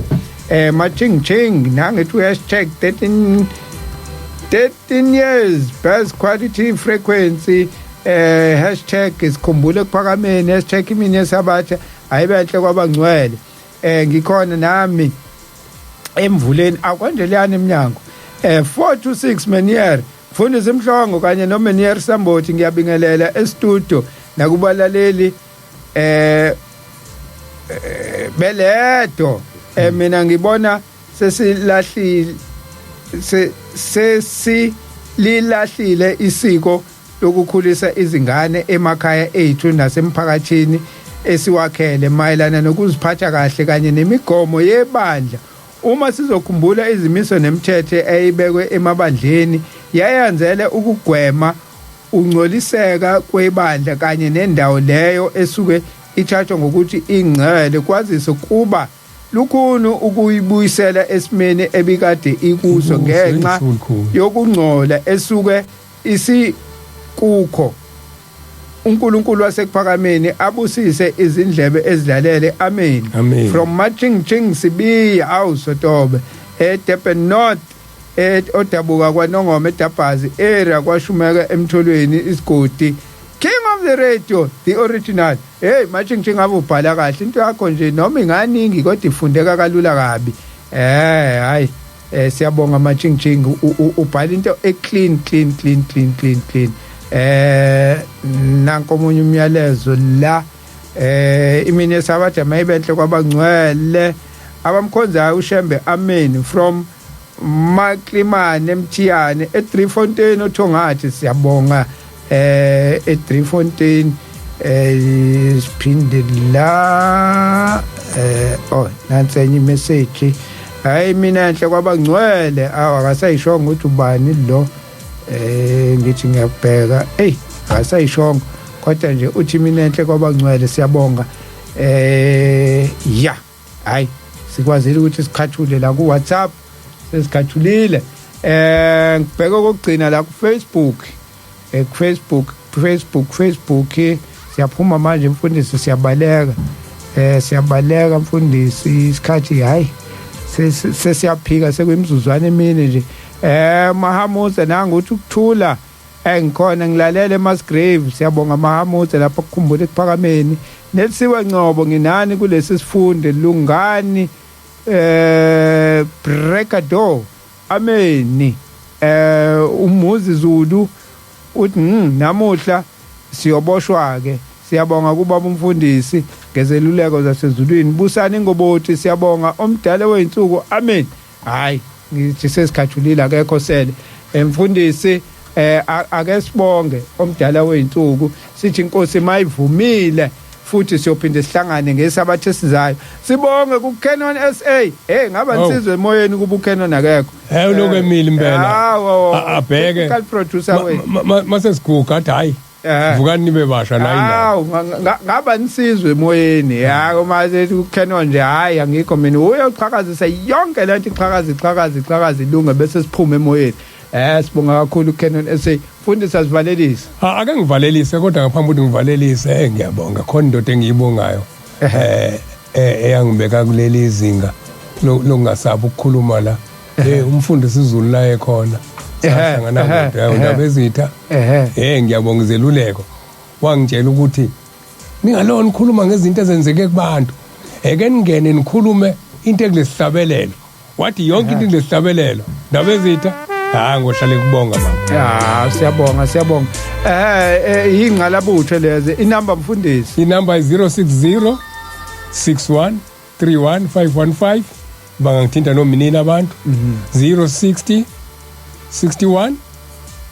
machingching nangithi #13 years best quality frequency #isikhumbule kuphakameni #imini yesabatha ayibenhle kwabangcwele ngikhona nami emvuleni akwanjelani eminyango 426 Menier Mfundisi Imhlongo kanye no Menier Sambothi ngiyabingelela e-studio nakubalaleli beledo mina ngibona sesililahlile isiko lokukhulisa izingane emakhaya ethu nasemphakathini esiwakhele mayelana nokuziphatha kahle kanye nemigomo yebandla uma sizokhumbula izimiso nemithetho eyibekwe emabandleni yayanzele ukugwema ungcoliseka kwebandla kanye nendawo leyo esuke ithathwa ngokuthi ingcele kwazise kuba lukhulu ukuyibuyisela esimene ebikade ikuso ngenxa yokungcola esuke isikukho uNkulunkulu wasekuphakameni abusise izindlebe ezilalele amen from Machingching Sibiya awusotobe eDurban North odabuka kwaNongoma eDabazi area kwashumeka emtholweni isigodi King of the radio the original hey Machingching abubhala kahle into yakho nje noma inganingi kodwa ifundeka kalula kabi hayi siyabonga Machingching ubhala into clean nanko omunye umyalezo la imini yesabatha mayibenhle kwabangcwele abamkhonzayo uShembe amen from Maklimane Mthiyane eDriefontein oThongathi siyabonga eDriefontein siphinde la nansenye message hayi mina nhle kwabangcwele akasayishonga ukuthi ubani lo ngithi ngiyabheka akasayishonga kodwa nje uthi mina enhle kwabangcwele siyabonga ya hayi sikwazile ukuthi sikhathule la ku WhatsApp sesikhathulile ngibheka kokugcina la ku Facebook siyaphuma manje mfundisi siyabaleka mfundisi isikhathi hayi sesiyaphika sekuyimzuzwana emini nje Mahamuza nanga uthi ukuthula engikhona ngilalela eMasgrave siyabonga Mahamuza lapha ukukhumbula ekuphakameni nelisiwe Ngcobo nginani kulesi sifunde lungani Brekador ameni umuzi Zulu uthi namuhla siyoboshwa ke siyabonga kubaba umfundisi ngezeluleko zasezulwini busani ngoboti siyabonga omdala weinsuku amen hayi ngithi sesikhathulile akekho sele mfundisi ake sibonge omdala weinsuku sithi inkosi mayivumile futhi siyophinde sihlangane ngesabathe esizayo sibonge ku Canon SA ngaba nisizwe emoyeni kuba uCanon akekho lokho emile impela abheke technical producer wethu mase siguga athi hayi vukani nibe basha la indawo ngaba nisizwe emoyeni maze uCanon nje hayi angikho mina uyoqhakazisa yonke lento iqhakaza ilunga bese siphuma emoyeni sibonga kakhulu uCanon SA fundisa sivalelise ake ngivalelise kodwa ngaphambi ukuthi ngivalelise ngiyabonga khona indoda engiyibongayo eyangibeka kuleli izinga lokungasabi ukukhuluma la umfundisi izulu la ekhona sahlangana ndaba ezitha ngiyabonga izeluleko wangitshela ukuthi ningalona nikhuluma ngezinto ezenzeke kubantu eke ningene nikhulume into ekulesihlabelelo wathi yonke into ekulesihlabelelo ndaba ezitha ngohlale kubonga baba siyabonga ingqalabutho leze inamba mfundisi inamba 060 61 31 515 bangangithinta nominini abantu 060 61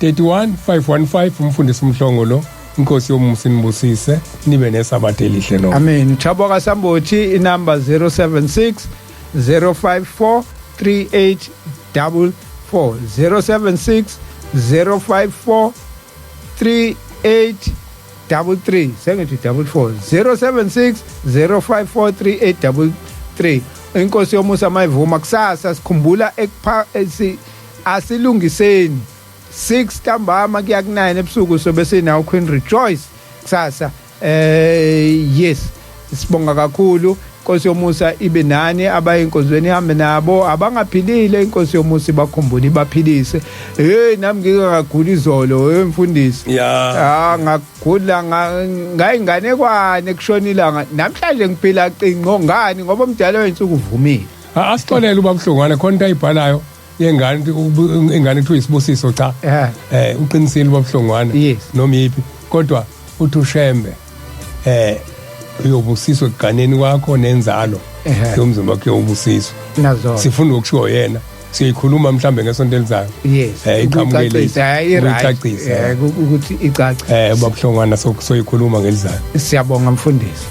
31 515 umfundisi umhlongo lo inkosi yomusa inibusise nibe nesabathe elihle no amen Thaboka Sambothi inamba 076 054 3844 076 054 3833 sengithi 44 076 054 3833 inkosi yomusa mayivuma kusasa sikhumbula asilungiseni 6 ntambama kuya ku9 ebusuku sobe sinawo Queen Rejoice kusasa yes sibonga kakhulu inkosi yomusa ibe nani abayinkozweni ihambe nabo abangaphilile inkosi yomusa bakhumbule ibaphilise nami ngingagula izolo mfundisi ngagula ngayingane kwane kushonilanga namhlanje ngiphila cingo ngani ngoba umdala weinsuku uvumile asixolele ubabhlongwana khona into ayibhalayo yengane ingane kuthiwa isibusiso cha uqinisile ubabhlongwana noma yipi kodwa uthi ushembe uyobusiswa eganeni kwakho nenzalo yomzimba wakho uyobusiswa sifuna ukusho yena siyikhuluma mhlambe ngesonto elizayo iqhaqisa ukuthi icace babuhlongwana soyikhuluma ngelizayo siyabonga mfundisi